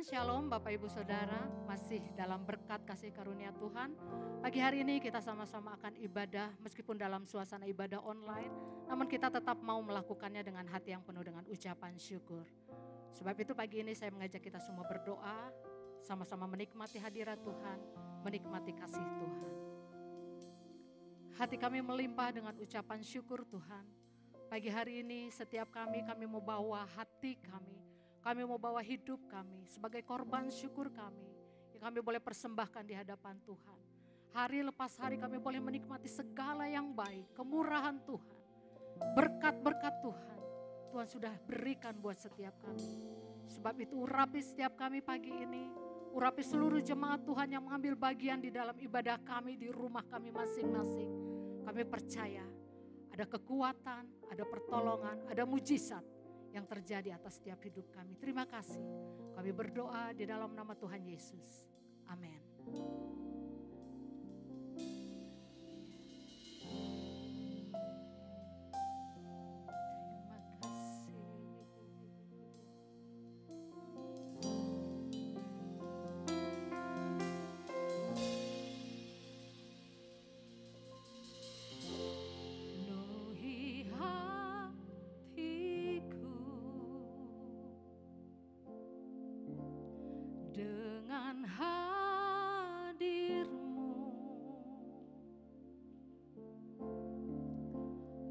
Tuhan, Shalom Bapak Ibu Saudara, masih dalam berkat kasih karunia Tuhan. Pagi hari ini kita sama-sama akan ibadah, meskipun dalam suasana ibadah online, namun kita tetap mau melakukannya dengan hati yang penuh dengan ucapan syukur. Sebab itu pagi ini saya mengajak kita semua berdoa, sama-sama menikmati hadirat Tuhan, menikmati kasih Tuhan. Hati kami melimpah dengan ucapan syukur Tuhan. Pagi hari ini setiap kami mau bawa hati kami mau bawa hidup kami sebagai korban syukur kami yang kami boleh persembahkan di hadapan Tuhan. Hari lepas hari kami boleh menikmati segala yang baik, kemurahan Tuhan, berkat-berkat Tuhan. Tuhan sudah berikan buat setiap kami. Sebab itu urapi setiap kami pagi ini, urapi seluruh jemaat Tuhan yang mengambil bagian di dalam ibadah kami di rumah kami masing-masing. Kami percaya ada kekuatan, ada pertolongan, ada mujizat yang terjadi atas setiap hidup kami. Terima kasih. Kami berdoa di dalam nama Tuhan Yesus. Amin. Dengan hadir-Mu,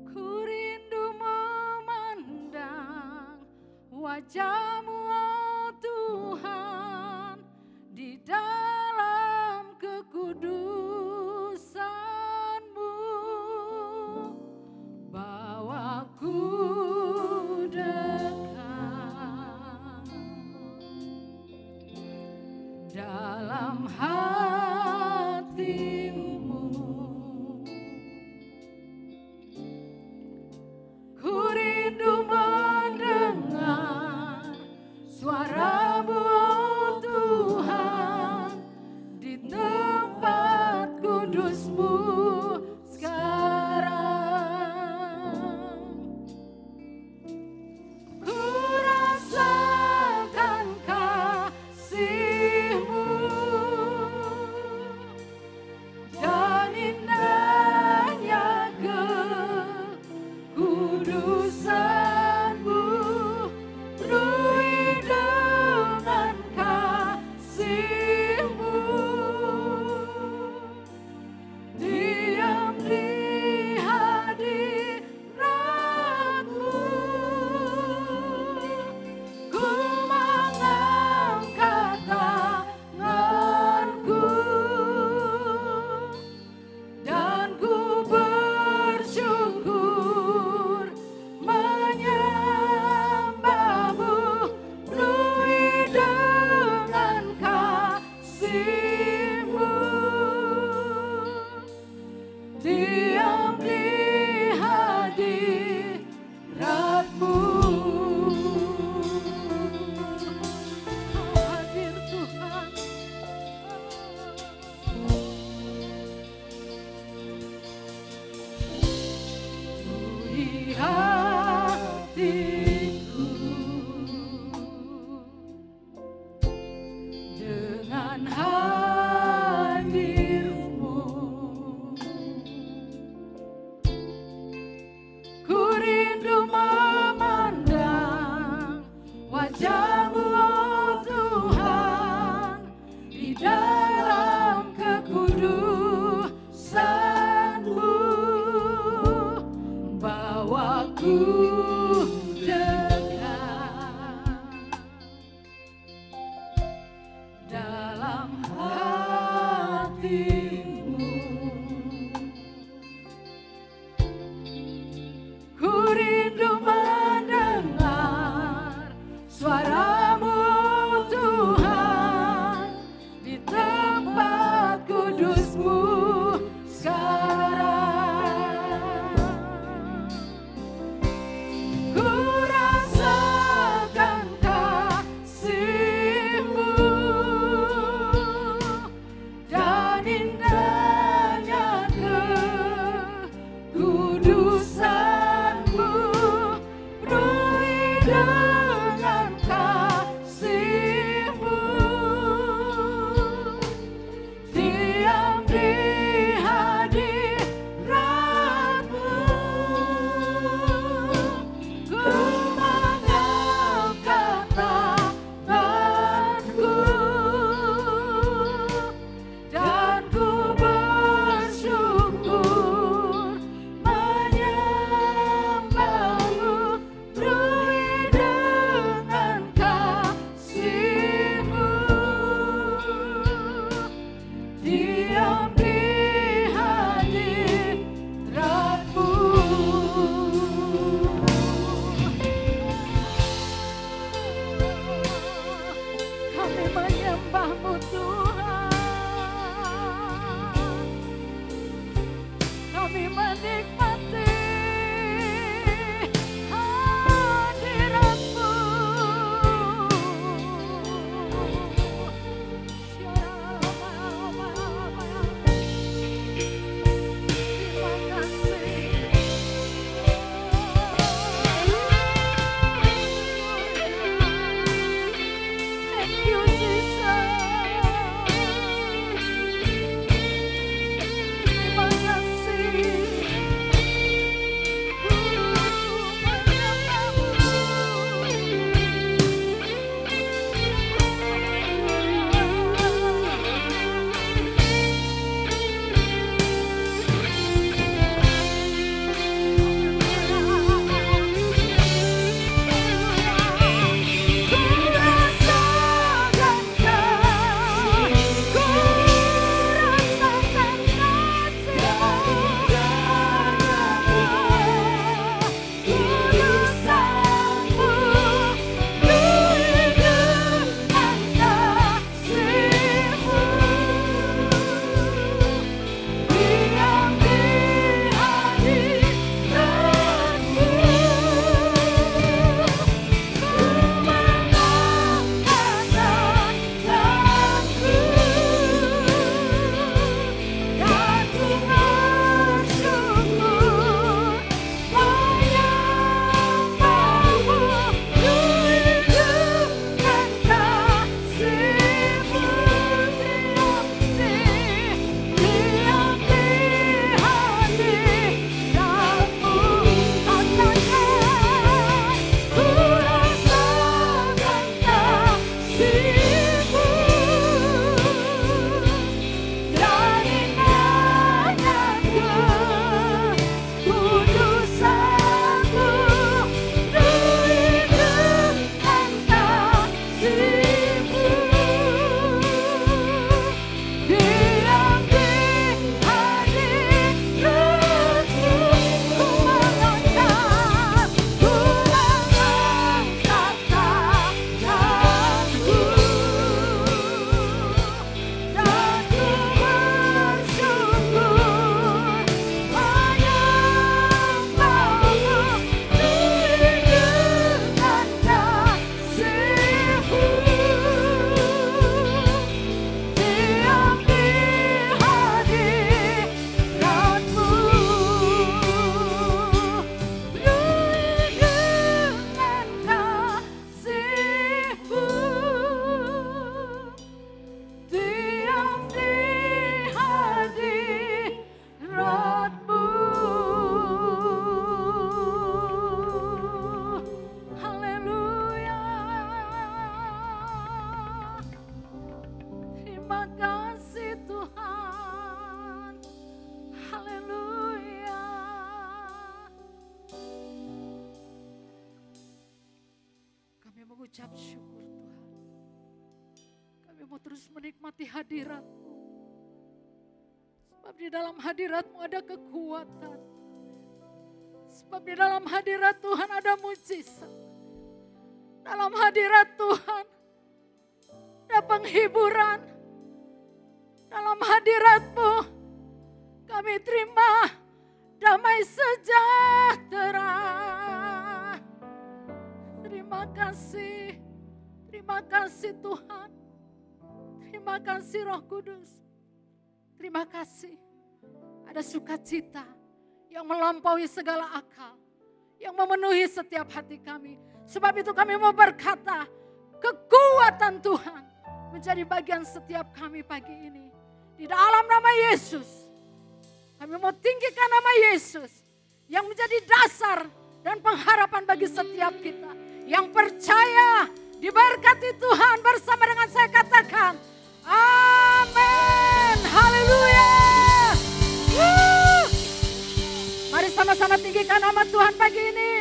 ku rindu memandang wajah-Mu, oh Tuhan, di dalam kekudusan-Mu. Bawaku dalam hati-Mu, ku rindu mendengar suara-Mu, oh Tuhan, di tempat kudus-Mu sekarang. Ku rasakan kasih-Mu dan indahnya kekudusan-Mu, penuhi dengan kasih-Mu, diam di hadirat-Mu, ku mengangkat tanganku dan ku bersyukur menyembah-Mu, penuhi dengan kasih-Mu, diam di hadirat-Mu. Kau hadir Tuhan. Penuhi hatiku dengan hadir-Mu, ku rindu memandang wajah-Mu, oh Tuhan, di dalam kekudusan-Mu. Bawaku dekat dalam hati-Mu, ku rindu mendengar suara-Mu, Tuhan, di tempat kudus-Mu sekarang. Ku rasakan kasih-Mu dan indah diam di hadirat-Mu. Kami menyembah-Mu Tuhan, kami menikmati hadirat-Mu. mengucap syukur Tuhan. Kami mau terus menikmati hadirat-Mu. Sebab di dalam hadirat-Mu ada kekuatan. Sebab di dalam hadirat Tuhan ada mujizat. Dalam hadirat Tuhan ada penghiburan. Dalam hadirat-Mu kami terima damai sejahtera. Terima kasih Tuhan. Terima kasih Roh Kudus. Terima kasih ada sukacita yang melampaui segala akal, yang memenuhi setiap hati kami. Sebab itu kami mau berkata, kekuatan Tuhan menjadi bagian setiap kami pagi ini. Di dalam nama Yesus, kami mau tinggikan nama Yesus yang menjadi dasar dan pengharapan bagi setiap kita. Yang percaya diberkati Tuhan bersama dengan saya katakan, amin. Haleluya. Mari sama-sama tinggikan nama Tuhan pagi ini.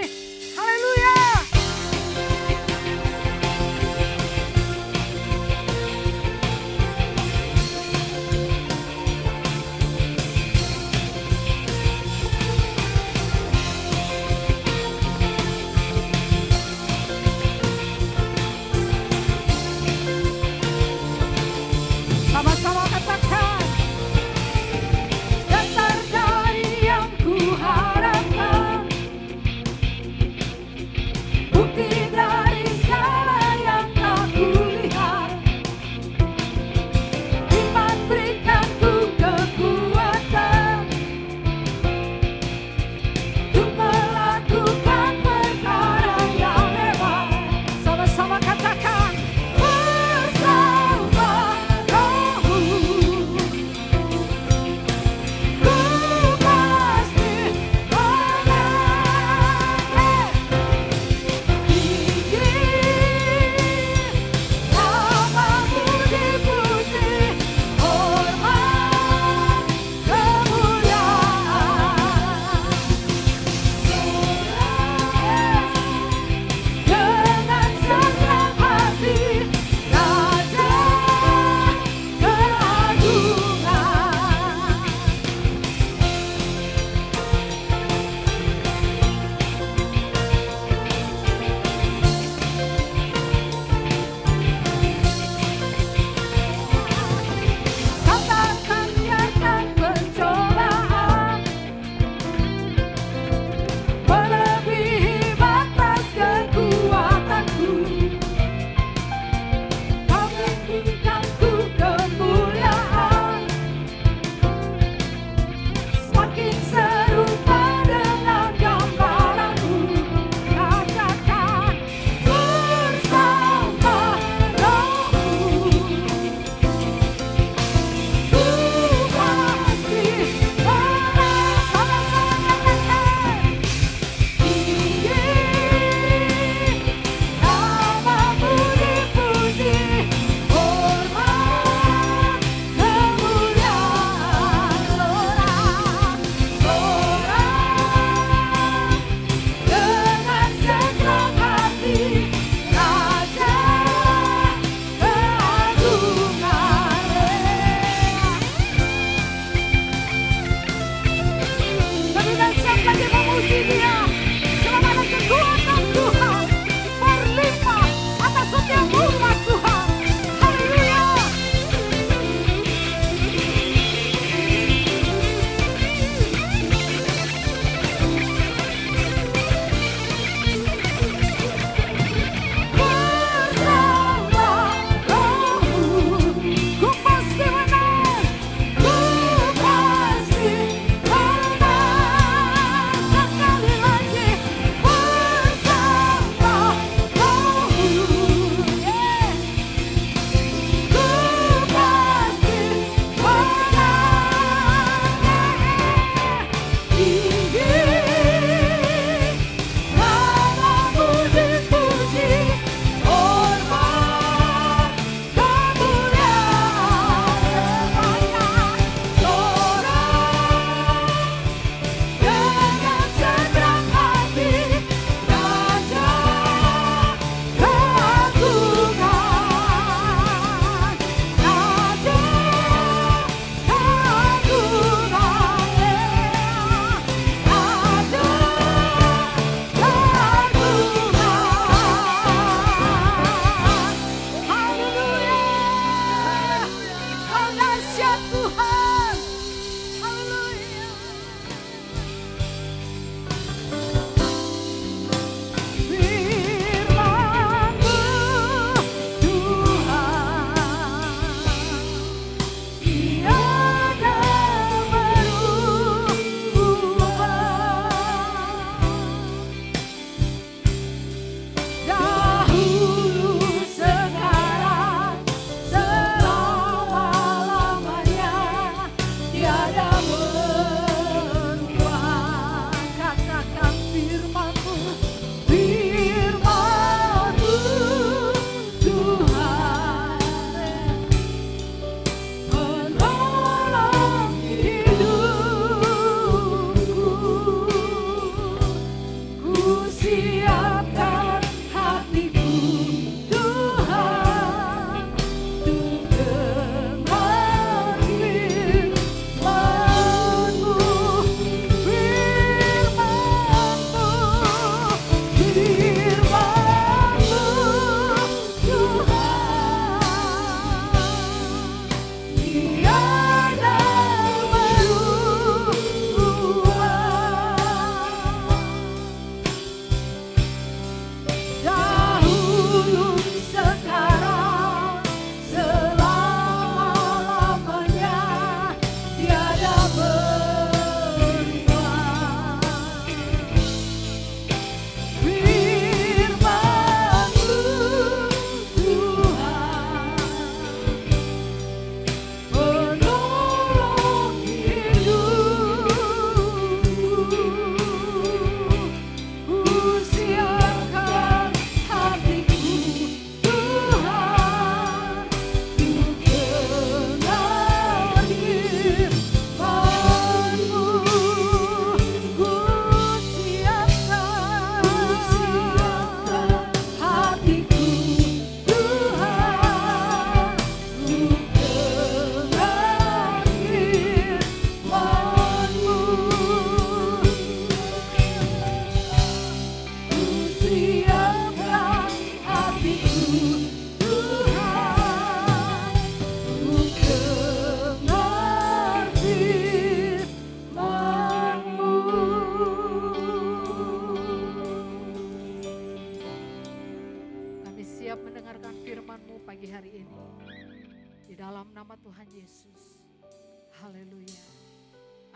Haleluya.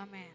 Amin.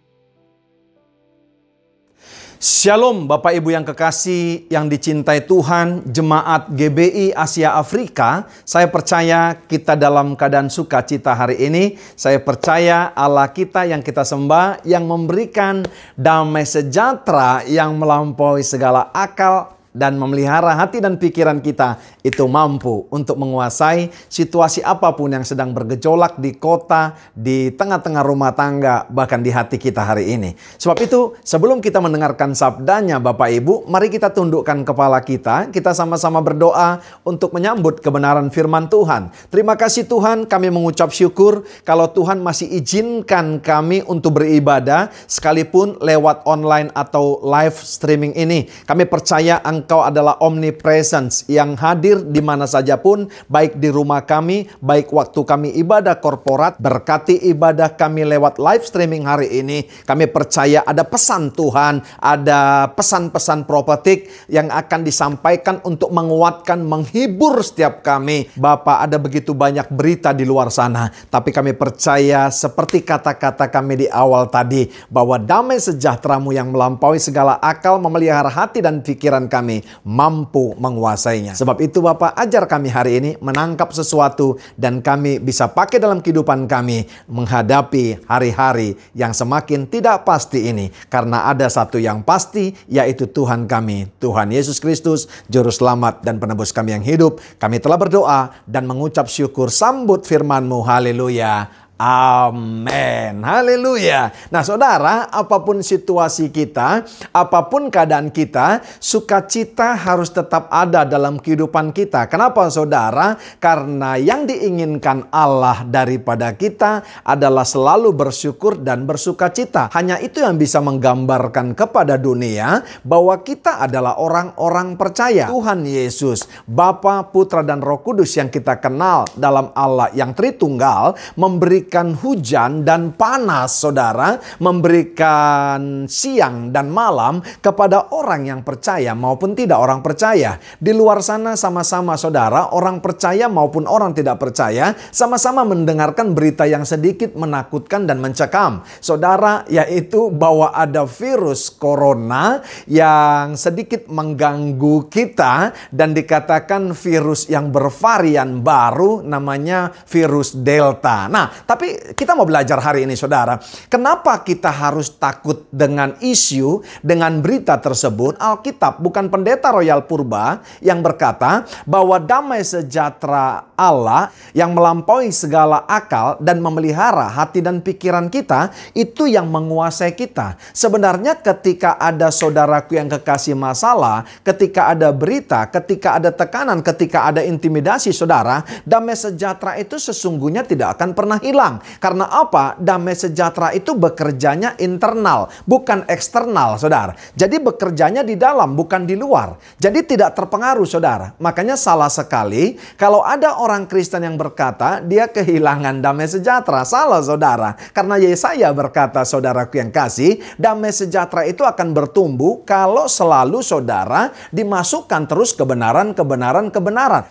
Shalom Bapak Ibu yang kekasih, yang dicintai Tuhan, jemaat GBI Asia Afrika. Saya percaya kita dalam keadaan sukacita hari ini. Saya percaya Allah kita yang kita sembah, yang memberikan damai sejahtera yang melampaui segala akal dan memelihara hati dan pikiran kita, itu mampu untuk menguasai situasi apapun yang sedang bergejolak di kota, di tengah-tengah rumah tangga, bahkan di hati kita hari ini. Sebab itu, sebelum kita mendengarkan sabdanya Bapak Ibu, mari kita tundukkan kepala kita sama-sama berdoa untuk menyambut kebenaran firman Tuhan. Terima kasih Tuhan, kami mengucap syukur kalau Tuhan masih izinkan kami untuk beribadah, sekalipun lewat online atau live streaming ini. Kami percaya Engkau adalah omnipresence yang hadir di mana saja pun, baik di rumah kami, baik waktu kami ibadah korporat. Berkati ibadah kami lewat live streaming hari ini. Kami percaya ada pesan Tuhan, ada pesan-pesan profetik yang akan disampaikan untuk menguatkan, menghibur setiap kami. Bapa, ada begitu banyak berita di luar sana, tapi kami percaya seperti kata-kata kami di awal tadi, bahwa damai sejahtera-Mu yang melampaui segala akal memelihara hati dan pikiran kami, mampu menguasainya. Sebab itu Bapak, ajar kami hari ini menangkap sesuatu dan kami bisa pakai dalam kehidupan kami menghadapi hari-hari yang semakin tidak pasti ini. Karena ada satu yang pasti, yaitu Tuhan kami, Tuhan Yesus Kristus, Juru Selamat dan Penebus kami yang hidup. Kami telah berdoa dan mengucap syukur. Sambut firman-Mu. Haleluya. Amin. Haleluya. Nah saudara, apapun situasi kita, apapun keadaan kita, sukacita harus tetap ada dalam kehidupan kita. Kenapa saudara? Karena yang diinginkan Allah daripada kita adalah selalu bersyukur dan bersukacita. Hanya itu yang bisa menggambarkan kepada dunia bahwa kita adalah orang-orang percaya. Tuhan Yesus, Bapa, Putra dan Roh Kudus yang kita kenal dalam Allah yang Tritunggal, memberikan hujan dan panas saudara, memberikan siang dan malam kepada orang yang percaya maupun tidak orang percaya. Di luar sana sama-sama saudara, orang percaya maupun orang tidak percaya, sama-sama mendengarkan berita yang sedikit menakutkan dan mencekam saudara, yaitu bahwa ada virus corona yang sedikit mengganggu kita dan dikatakan virus yang bervarian baru, namanya virus Delta. Nah, tapi kita mau belajar hari ini saudara, kenapa kita harus takut dengan isu, dengan berita tersebut? Alkitab, bukan pendeta Royal Purba yang berkata bahwa damai sejahtera Allah yang melampaui segala akal dan memelihara hati dan pikiran kita, itu yang menguasai kita. Sebenarnya ketika ada saudaraku yang kekasih masalah, ketika ada berita, ketika ada tekanan, ketika ada intimidasi saudara, damai sejahtera itu sesungguhnya tidak akan pernah hilang. Karena apa? Damai sejahtera itu bekerjanya internal, bukan eksternal, saudara. Jadi bekerjanya di dalam, bukan di luar. Jadi tidak terpengaruh, saudara. Makanya salah sekali kalau ada orang Kristen yang berkata dia kehilangan damai sejahtera. Salah, saudara. Karena Yesaya berkata, saudaraku yang kasih, damai sejahtera itu akan bertumbuh kalau selalu saudara dimasukkan terus kebenaran.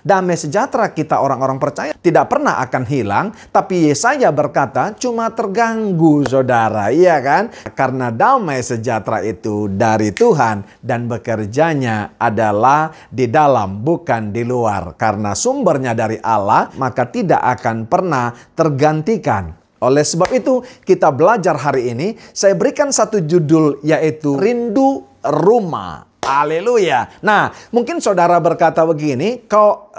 Damai sejahtera kita orang-orang percaya tidak pernah akan hilang, tapi Yesaya berkata cuma terganggu, saudara. Iya kan? Karena damai sejahtera itu dari Tuhan dan bekerjanya adalah di dalam, bukan di luar. Karena sumbernya dari Allah, maka tidak akan pernah tergantikan. Oleh sebab itu, kita belajar hari ini. Saya berikan satu judul, yaitu Rindu Rumah. Haleluya. Nah, mungkin saudara berkata begini, kok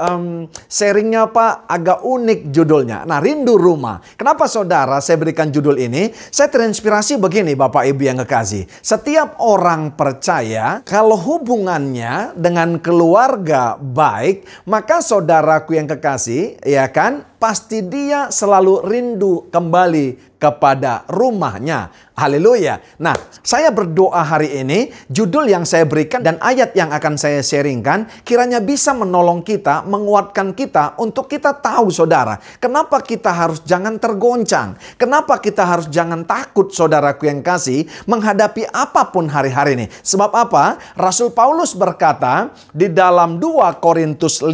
sharingnya Pak agak unik judulnya. Nah, Rindu Rumah. Kenapa saudara saya berikan judul ini? Saya terinspirasi begini Bapak Ibu yang kekasih. Setiap orang percaya kalau hubungannya dengan keluarga baik, maka saudaraku yang kekasih, ya kan, pasti dia selalu rindu kembali kepada rumahnya. Haleluya. Nah, saya berdoa hari ini, judul yang saya berikan dan ayat yang akan saya sharingkan kiranya bisa menolong kita, menguatkan kita untuk kita tahu saudara, kenapa kita harus jangan tergoncang, kenapa kita harus jangan takut saudaraku yang kasih menghadapi apapun hari-hari ini. Sebab apa? Rasul Paulus berkata di dalam 2 Korintus 5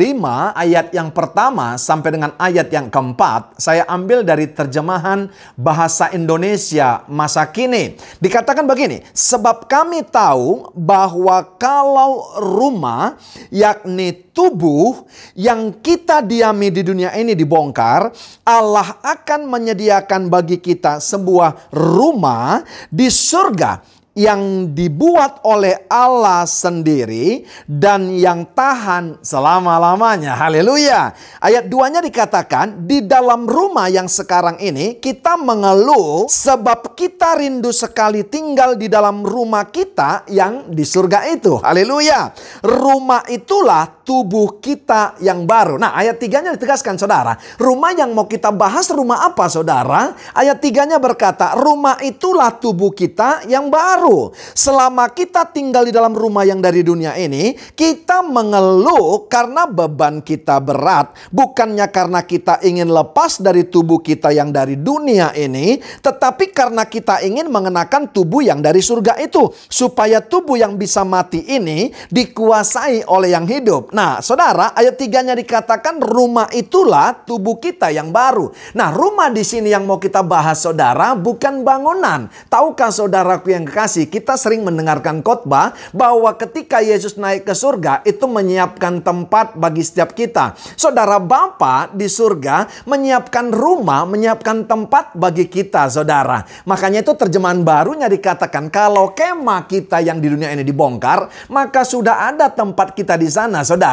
ayat yang pertama sampai dengan ayat yang keempat, saya ambil dari terjemahan bahasa Indonesia masa kini. Dikatakan begini, sebab kami tahu bahwa kalau rumah, yakni tubuh yang kita diami di dunia ini dibongkar, Allah akan menyediakan bagi kita sebuah rumah di surga yang dibuat oleh Allah sendiri dan yang tahan selama-lamanya. Haleluya. Ayat 2-nya dikatakan, di dalam rumah yang sekarang ini kita mengeluh sebab kita rindu sekali tinggal di dalam rumah kita yang di surga itu. Haleluya. Rumah itulah tubuh kita yang baru. Nah, ayat 3-nya ditegaskan, saudara. Rumah yang mau kita bahas rumah apa, saudara? Ayat 3-nya berkata, rumah itulah tubuh kita yang baru. Selama kita tinggal di dalam rumah yang dari dunia ini, kita mengeluh karena beban kita berat. Bukannya karena kita ingin lepas dari tubuh kita yang dari dunia ini, tetapi karena kita ingin mengenakan tubuh yang dari surga itu. Supaya tubuh yang bisa mati ini dikuasai oleh yang hidup. Nah, saudara, ayat 3-nya dikatakan rumah itulah tubuh kita yang baru. Nah, rumah di sini yang mau kita bahas, saudara, bukan bangunan. Tahukah saudaraku yang kekasih, kita sering mendengarkan khotbah bahwa ketika Yesus naik ke surga itu menyiapkan tempat bagi setiap kita. Saudara, Bapa di surga menyiapkan rumah, menyiapkan tempat bagi kita, saudara. Makanya itu terjemahan barunya dikatakan kalau kemah kita yang di dunia ini dibongkar, maka sudah ada tempat kita di sana, saudara.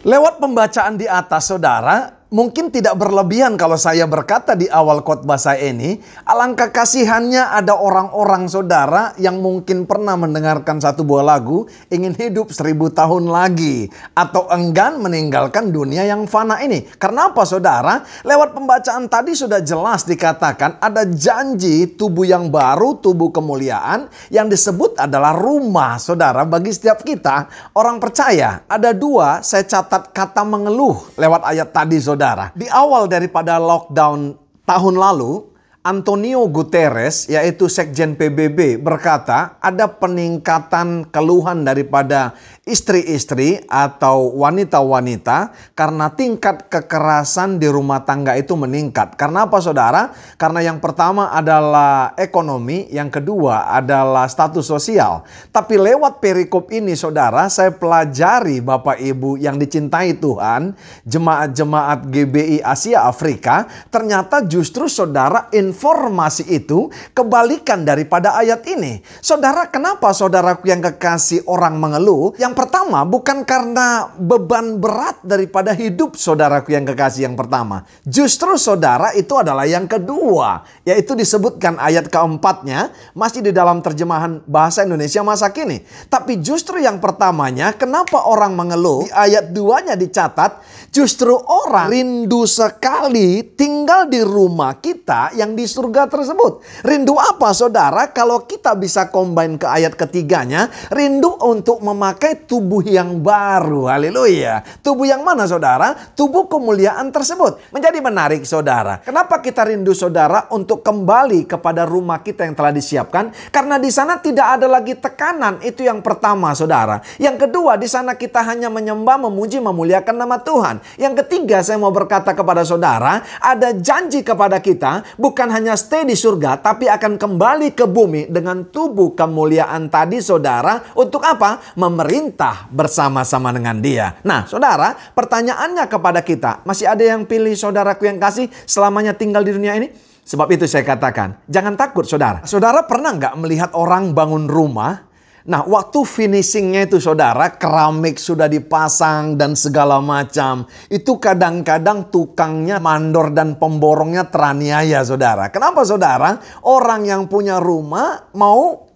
Lewat pembacaan di atas, saudara, mungkin tidak berlebihan kalau saya berkata di awal khotbah saya ini, alangkah kasihannya ada orang-orang, saudara, yang mungkin pernah mendengarkan satu buah lagu, ingin hidup 1000 tahun lagi, atau enggan meninggalkan dunia yang fana ini. Karena apa, saudara? Lewat pembacaan tadi sudah jelas dikatakan ada janji tubuh yang baru, tubuh kemuliaan, yang disebut adalah rumah, saudara, bagi setiap kita. Orang percaya, ada dua saya catat kata mengeluh lewat ayat tadi, saudara. Di awal daripada lockdown tahun lalu, Antonio Guterres, yaitu Sekjen PBB, berkata ada peningkatan keluhan daripada istri-istri atau wanita-wanita karena tingkat kekerasan di rumah tangga itu meningkat. Karena apa, saudara? Karena yang pertama adalah ekonomi, yang kedua adalah status sosial. Tapi lewat perikop ini, saudara, saya pelajari, Bapak Ibu yang dicintai Tuhan, jemaat-jemaat GBI Asia Afrika, ternyata justru, saudara, informasi itu kebalikan daripada ayat ini. Saudara, kenapa saudaraku yang kekasih orang mengeluh? Yang pertama, bukan karena beban berat daripada hidup, saudaraku yang kekasih, yang pertama. Justru, saudara, itu adalah yang kedua, yaitu disebutkan ayat keempatnya masih di dalam terjemahan bahasa Indonesia masa kini. Tapi justru yang pertamanya, kenapa orang mengeluh? Di ayat 2-nya dicatat, justru orang rindu sekali tinggal di rumah kita yang di surga tersebut. Rindu apa, saudara? Kalau kita bisa combine ke ayat ketiganya, rindu untuk memakai tubuh yang baru. Haleluya. Tubuh yang mana, saudara? Tubuh kemuliaan tersebut. Menjadi menarik, saudara. Kenapa kita rindu, saudara, untuk kembali kepada rumah kita yang telah disiapkan? Karena di sana tidak ada lagi tekanan. Itu yang pertama, saudara. Yang kedua, di sana kita hanya menyembah, memuji, memuliakan nama Tuhan. Yang ketiga, saya mau berkata kepada saudara, ada janji kepada kita, bukan hanya stay di surga, tapi akan kembali ke bumi dengan tubuh kemuliaan tadi, saudara. Untuk apa? Memerintah bersama-sama dengan Dia. Nah, saudara, pertanyaannya kepada kita, masih ada yang pilih, saudaraku yang kasih, selamanya tinggal di dunia ini? Sebab itu saya katakan, jangan takut, saudara. Saudara pernah nggak melihat orang bangun rumah? Nah, waktu finishingnya itu, saudara, keramik sudah dipasang dan segala macam. Itu kadang-kadang tukangnya mandor dan pemborongnya teraniaya, saudara. Kenapa, saudara? Orang yang punya rumah mau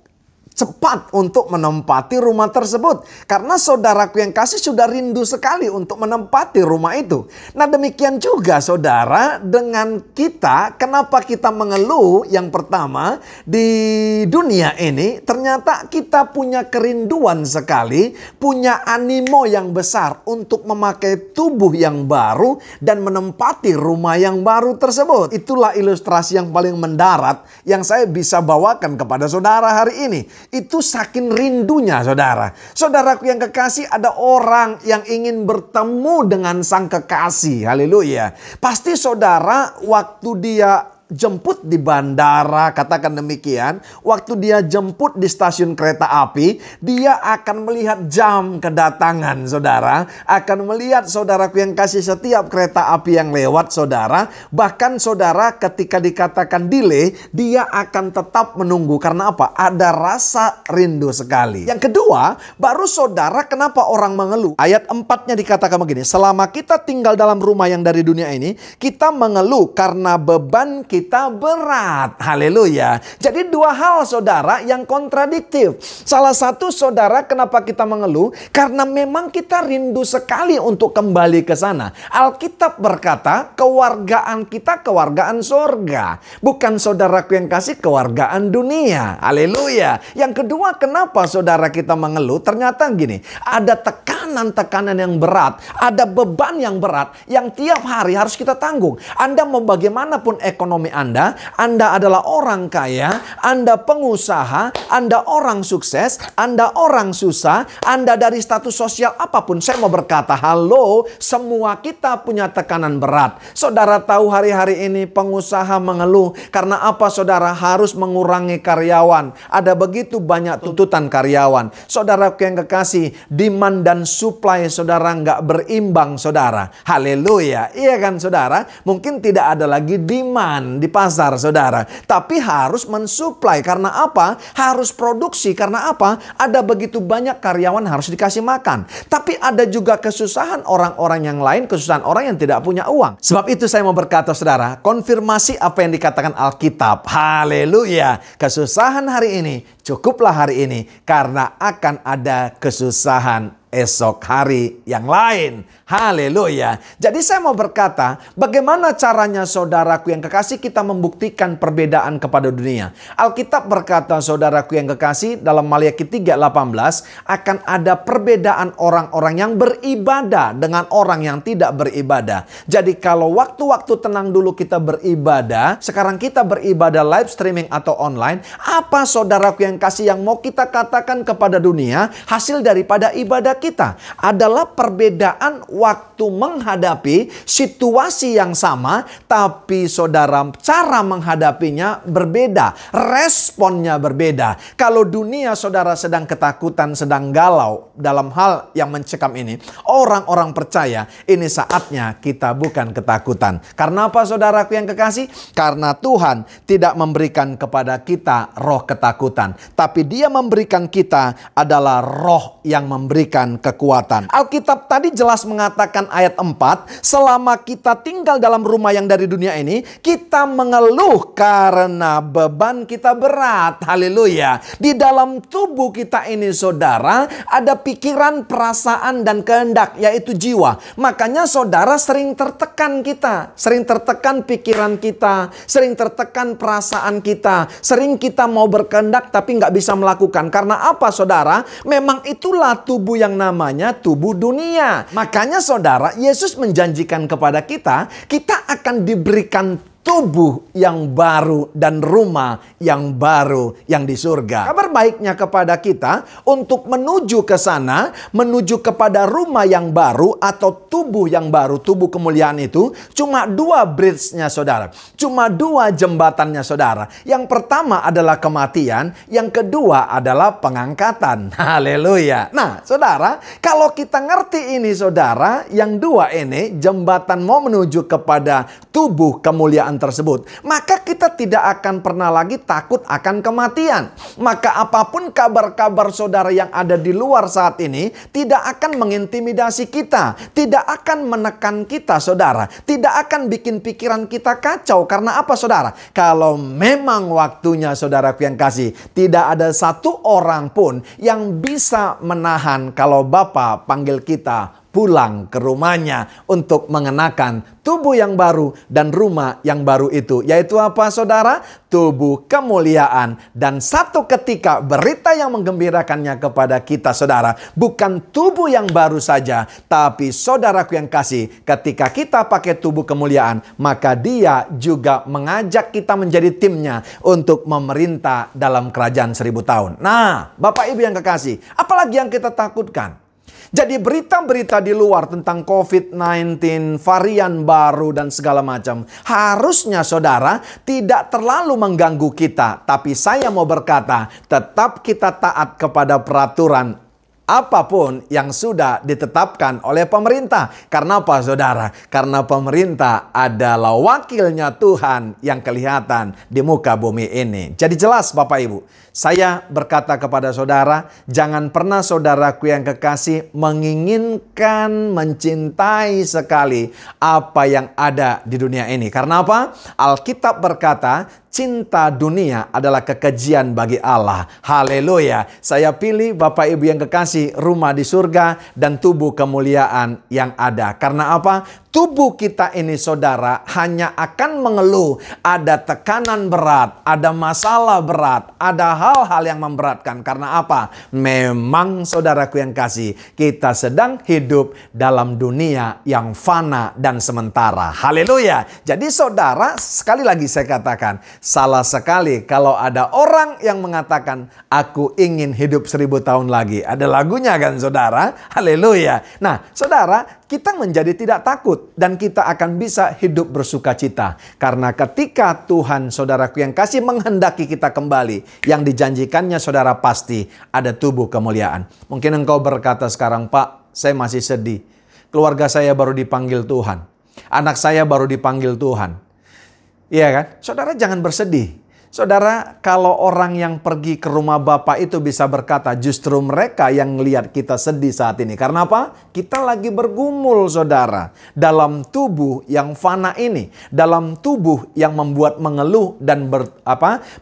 cepat untuk menempati rumah tersebut. Karena saudaraku yang kasih sudah rindu sekali untuk menempati rumah itu. Nah, demikian juga, saudara, dengan kita. Kenapa kita mengeluh? Yang pertama, di dunia ini ternyata kita punya kerinduan sekali, punya animo yang besar untuk memakai tubuh yang baru dan menempati rumah yang baru tersebut. Itulah ilustrasi yang paling mendarat yang saya bisa bawakan kepada saudara hari ini. Itu saking rindunya, saudara. Saudaraku yang kekasih, ada orang yang ingin bertemu dengan sang kekasih. Haleluya. Pasti saudara, waktu dia jemput di bandara, katakan demikian, waktu dia jemput di stasiun kereta api, dia akan melihat jam kedatangan, saudara. Akan melihat, saudaraku yang kasih, setiap kereta api yang lewat, saudara. Bahkan saudara, ketika dikatakan delay, dia akan tetap menunggu. Karena apa? Ada rasa rindu sekali. Yang kedua, baru saudara, kenapa orang mengeluh? Ayat 4-nya dikatakan begini, selama kita tinggal dalam rumah yang dari dunia ini, kita mengeluh karena beban kita berat. Haleluya. Jadi dua hal, saudara, yang kontradiktif. Salah satu, saudara, kenapa kita mengeluh? Karena memang kita rindu sekali untuk kembali ke sana. Alkitab berkata, kewargaan kita kewargaan surga. Bukan, saudaraku yang kasih, kewargaan dunia. Haleluya. Yang kedua, kenapa saudara kita mengeluh? Ternyata gini, ada tekanan-tekanan yang berat, ada beban yang berat yang tiap hari harus kita tanggung. Anda mau bagaimanapun ekonomi Anda adalah orang kaya, Anda pengusaha, Anda orang sukses, Anda orang susah, Anda dari status sosial apapun. Saya mau berkata, halo, semua kita punya tekanan berat. Saudara tahu hari-hari ini pengusaha mengeluh. Karena apa, saudara? Harus mengurangi karyawan. Ada begitu banyak tuntutan karyawan. Saudara yang kekasih, demand dan supply, saudara, nggak berimbang, saudara. Haleluya. Iya kan, saudara? Mungkin tidak ada lagi demand di pasar, saudara. Tapi harus mensuplai. Karena apa? Harus produksi. Karena apa? Ada begitu banyak karyawan harus dikasih makan. Tapi ada juga kesusahan orang-orang yang lain, kesusahan orang yang tidak punya uang. Sebab itu saya mau berkata, saudara, konfirmasi apa yang dikatakan Alkitab. Haleluya. Kesusahan hari ini, cukuplah hari ini. Karena akan ada kesusahan esok hari yang lain. Haleluya. Jadi saya mau berkata, bagaimana caranya, saudaraku yang kekasih, kita membuktikan perbedaan kepada dunia? Alkitab berkata, saudaraku yang kekasih, dalam Maliaki 3:18, akan ada perbedaan orang-orang yang beribadah dengan orang yang tidak beribadah. Jadi kalau waktu-waktu tenang dulu kita beribadah, sekarang kita beribadah live streaming atau online, apa, saudaraku yang kasih, yang mau kita katakan kepada dunia hasil daripada ibadah kita? Adalah perbedaan waktu menghadapi situasi yang sama, tapi saudara, cara menghadapinya berbeda, responnya berbeda. Kalau dunia, saudara, sedang ketakutan, sedang galau dalam hal yang mencekam ini, orang-orang percaya ini saatnya kita bukan ketakutan. Karena apa, saudaraku yang kekasih? Karena Tuhan tidak memberikan kepada kita roh ketakutan, tapi Dia memberikan kita adalah roh yang memberikan kekuatan. Alkitab tadi jelas mengatakan ayat 4, selama kita tinggal dalam rumah yang dari dunia ini, kita mengeluh karena beban kita berat. Haleluya. Di dalam tubuh kita ini, saudara, ada pikiran, perasaan, dan kehendak, yaitu jiwa. Makanya saudara sering tertekan kita, sering tertekan pikiran kita, sering tertekan perasaan kita, sering kita mau berkehendak tapi nggak bisa melakukan. Karena apa, saudara? Memang itulah tubuh yang namanya tubuh dunia. Makanya saudara, Yesus menjanjikan kepada kita, kita akan diberikan tubuh yang baru dan rumah yang baru yang di surga. Kabar baiknya kepada kita untuk menuju ke sana, menuju kepada rumah yang baru atau tubuh yang baru, tubuh kemuliaan itu, cuma dua bridge-nya, saudara. Cuma dua jembatannya, saudara. Yang pertama adalah kematian, yang kedua adalah pengangkatan. Haleluya. Nah, saudara, kalau kita ngerti ini, saudara, yang dua ini, jembatan mau menuju kepada tubuh kemuliaan tersebut, maka kita tidak akan pernah lagi takut akan kematian. Maka apapun kabar-kabar saudara yang ada di luar saat ini tidak akan mengintimidasi kita, tidak akan menekan kita, saudara, tidak akan bikin pikiran kita kacau. Karena apa, saudara? Kalau memang waktunya, saudaraku yang kasih, tidak ada satu orang pun yang bisa menahan kalau Bapa panggil kita pulang ke rumahnya untuk mengenakan tubuh yang baru dan rumah yang baru itu. Yaitu apa saudara? Tubuh kemuliaan. Dan satu ketika berita yang menggembirakannya kepada kita saudara. Bukan tubuh yang baru saja. Tapi saudaraku yang kasih, ketika kita pakai tubuh kemuliaan, maka Dia juga mengajak kita menjadi timnya untuk memerintah dalam kerajaan 1000 tahun. Nah, Bapak Ibu yang kekasih, apalagi yang kita takutkan? Jadi berita-berita di luar tentang COVID-19, varian baru dan segala macam, harusnya saudara tidak terlalu mengganggu kita. Tapi saya mau berkata, tetap kita taat kepada peraturan apapun yang sudah ditetapkan oleh pemerintah. Karena apa saudara? Karena pemerintah adalah wakilnya Tuhan yang kelihatan di muka bumi ini. Jadi jelas Bapak Ibu, saya berkata kepada saudara, jangan pernah saudaraku yang kekasih menginginkan, mencintai sekali apa yang ada di dunia ini. Karena apa? Alkitab berkata, cinta dunia adalah kekejian bagi Allah. Haleluya. Saya pilih Bapak Ibu yang kekasih rumah di surga dan tubuh kemuliaan yang ada. Karena apa? Tubuh kita ini saudara hanya akan mengeluh. Ada tekanan berat, ada masalah berat, ada hal-hal yang memberatkan. Karena apa? Memang saudaraku yang kasih, kita sedang hidup dalam dunia yang fana dan sementara. Haleluya. Jadi saudara, sekali lagi saya katakan, salah sekali kalau ada orang yang mengatakan, aku ingin hidup 1000 tahun lagi. Ada lagunya kan saudara? Haleluya. Nah saudara, kita menjadi tidak takut dan kita akan bisa hidup bersuka cita. Karena ketika Tuhan saudaraku yang kasih menghendaki kita kembali, yang dijanjikannya saudara pasti ada tubuh kemuliaan. Mungkin engkau berkata sekarang, Pak, saya masih sedih. Keluarga saya baru dipanggil Tuhan. Anak saya baru dipanggil Tuhan. Iya kan? Saudara jangan bersedih. Saudara, kalau orang yang pergi ke rumah Bapa itu bisa berkata, justru mereka yang melihat kita sedih saat ini. Karena apa? Kita lagi bergumul, saudara. Dalam tubuh yang fana ini. Dalam tubuh yang membuat mengeluh dan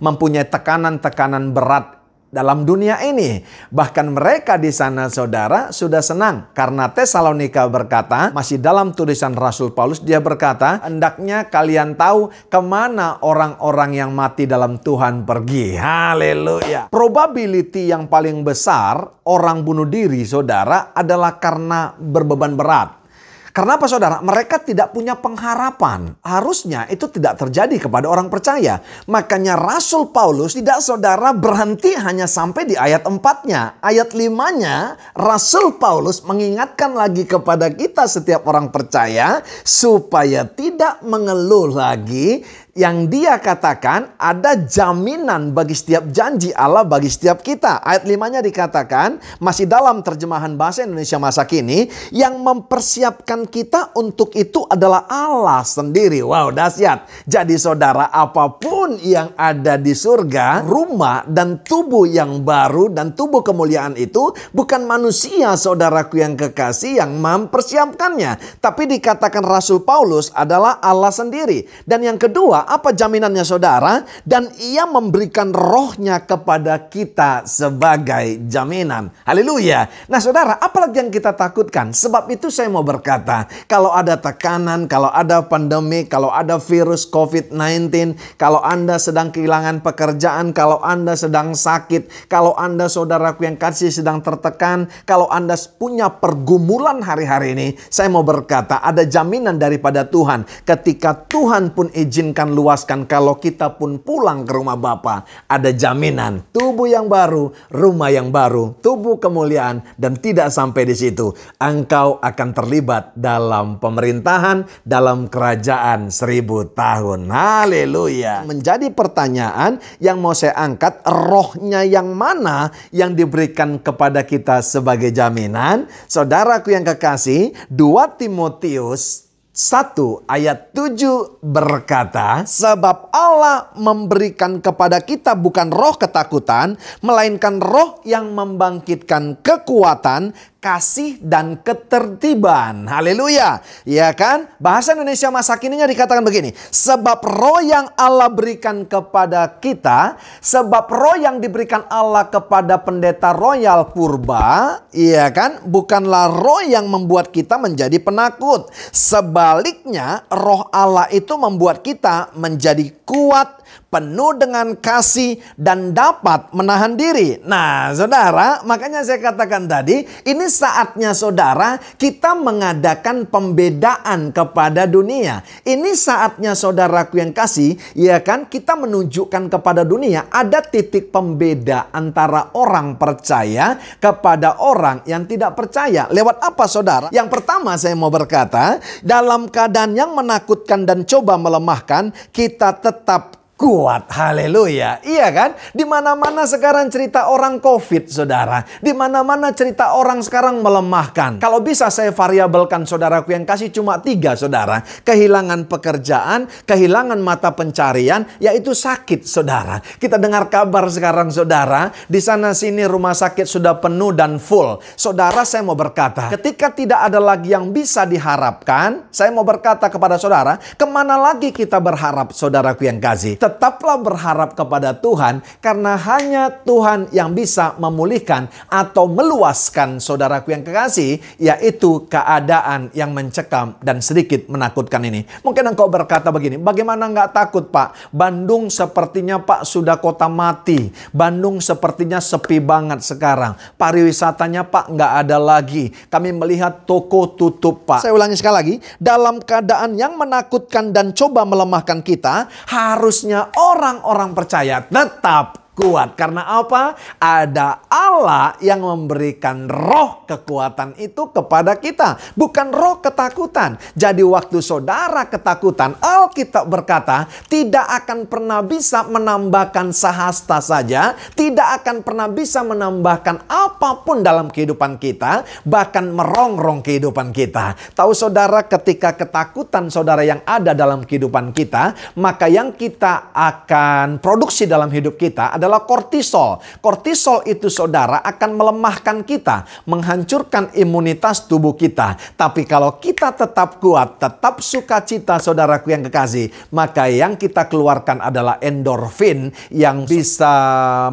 mempunyai tekanan-tekanan berat dalam dunia ini. Bahkan mereka di sana saudara sudah senang. Karena Tesalonika berkata, masih dalam tulisan Rasul Paulus, dia berkata, hendaknya kalian tahu kemana orang-orang yang mati dalam Tuhan pergi. Haleluya. Probability yang paling besar orang bunuh diri saudara adalah karena berbeban berat. Karena apa saudara? Mereka tidak punya pengharapan. Harusnya itu tidak terjadi kepada orang percaya. Makanya Rasul Paulus tidak saudara berhenti hanya sampai di ayat 4-nya. Ayat 5-nya Rasul Paulus mengingatkan lagi kepada kita setiap orang percaya supaya tidak mengeluh lagi. Yang dia katakan ada jaminan bagi setiap janji Allah bagi setiap kita. Ayat 5-nya dikatakan, masih dalam terjemahan bahasa Indonesia masa kini, yang mempersiapkan kita untuk itu adalah Allah sendiri. Wow, dahsyat. Jadi saudara, apapun yang ada di surga, rumah dan tubuh yang baru dan tubuh kemuliaan itu bukan manusia saudaraku yang kekasih yang mempersiapkannya. Tapi dikatakan Rasul Paulus adalah Allah sendiri. Dan yang kedua, apa jaminannya saudara? Dan ia memberikan rohnya kepada kita sebagai jaminan. Haleluya. Nah saudara, apalagi yang kita takutkan? Sebab itu saya mau berkata, kalau ada tekanan, kalau ada pandemi, kalau ada virus COVID-19, kalau Anda sedang kehilangan pekerjaan, kalau Anda sedang sakit, kalau Anda saudaraku yang kasih sedang tertekan, kalau Anda punya pergumulan hari-hari ini, saya mau berkata, ada jaminan daripada Tuhan. Ketika Tuhan pun izinkan luaskan, kalau kita pun pulang ke rumah Bapa, ada jaminan tubuh yang baru, rumah yang baru, tubuh kemuliaan, dan tidak sampai di situ. Engkau akan terlibat dalam pemerintahan, dalam kerajaan 1000 tahun. Haleluya. Menjadi pertanyaan yang mau saya angkat, rohnya yang mana yang diberikan kepada kita sebagai jaminan? Saudaraku yang kekasih, 2 Timotius 1 ayat 7 berkata, sebab Allah memberikan kepada kita bukan roh ketakutan, melainkan roh yang membangkitkan kekuatan, kasih dan ketertiban. Haleluya. Ya kan? Bahasa Indonesia masa kininya dikatakan begini. Sebab roh yang Allah berikan kepada kita, sebab roh yang diberikan Allah kepada pendeta Royal Purba, ya kan? Bukanlah roh yang membuat kita menjadi penakut. Sebaliknya, roh Allah itu membuat kita menjadi kuat, penuh dengan kasih, dan dapat menahan diri. Nah, saudara, makanya saya katakan tadi, ini saatnya saudara kita mengadakan pembedaan kepada dunia. Ini saatnya saudaraku yang kasih, ya kan, kita menunjukkan kepada dunia ada titik pembeda antara orang percaya kepada orang yang tidak percaya. Lewat apa, saudara? Yang pertama saya mau berkata, dalam keadaan yang menakutkan dan coba melemahkan, kita tetap kuat. Haleluya. Iya kan? Di mana-mana sekarang cerita orang COVID, saudara. Di mana-mana cerita orang sekarang melemahkan. Kalau bisa saya variabelkan saudaraku yang kasih cuma 3, saudara. Kehilangan pekerjaan, kehilangan mata pencarian, yaitu sakit, saudara. Kita dengar kabar sekarang, saudara. Di sana sini rumah sakit sudah penuh dan full. Saudara, saya mau berkata, ketika tidak ada lagi yang bisa diharapkan, saya mau berkata kepada saudara, kemana lagi kita berharap, saudaraku yang kasih? Tetaplah berharap kepada Tuhan, karena hanya Tuhan yang bisa memulihkan atau meluaskan saudaraku yang kekasih, yaitu keadaan yang mencekam dan sedikit menakutkan ini. Mungkin engkau berkata begini, bagaimana nggak takut, Pak? Bandung sepertinya, Pak, sudah kota mati. Bandung sepertinya sepi banget sekarang. Pariwisatanya, Pak, nggak ada lagi. Kami melihat toko tutup, Pak. Saya ulangi sekali lagi, dalam keadaan yang menakutkan dan coba melemahkan kita, harusnya orang-orang percaya tetap kuat. Karena apa? Ada Allah yang memberikan roh kekuatan itu kepada kita. Bukan roh ketakutan. Jadi waktu saudara ketakutan, Alkitab berkata, tidak akan pernah bisa menambahkan sahasta saja. Tidak akan pernah bisa menambahkan apapun dalam kehidupan kita. Bahkan merongrong kehidupan kita. Tahu saudara, ketika ketakutan saudara yang ada dalam kehidupan kita, maka yang kita akan produksi dalam hidup kita adalah kortisol. Kortisol itu, saudara, akan melemahkan kita, menghancurkan imunitas tubuh kita. Tapi kalau kita tetap kuat, tetap sukacita, saudaraku yang kekasih, maka yang kita keluarkan adalah endorfin yang bisa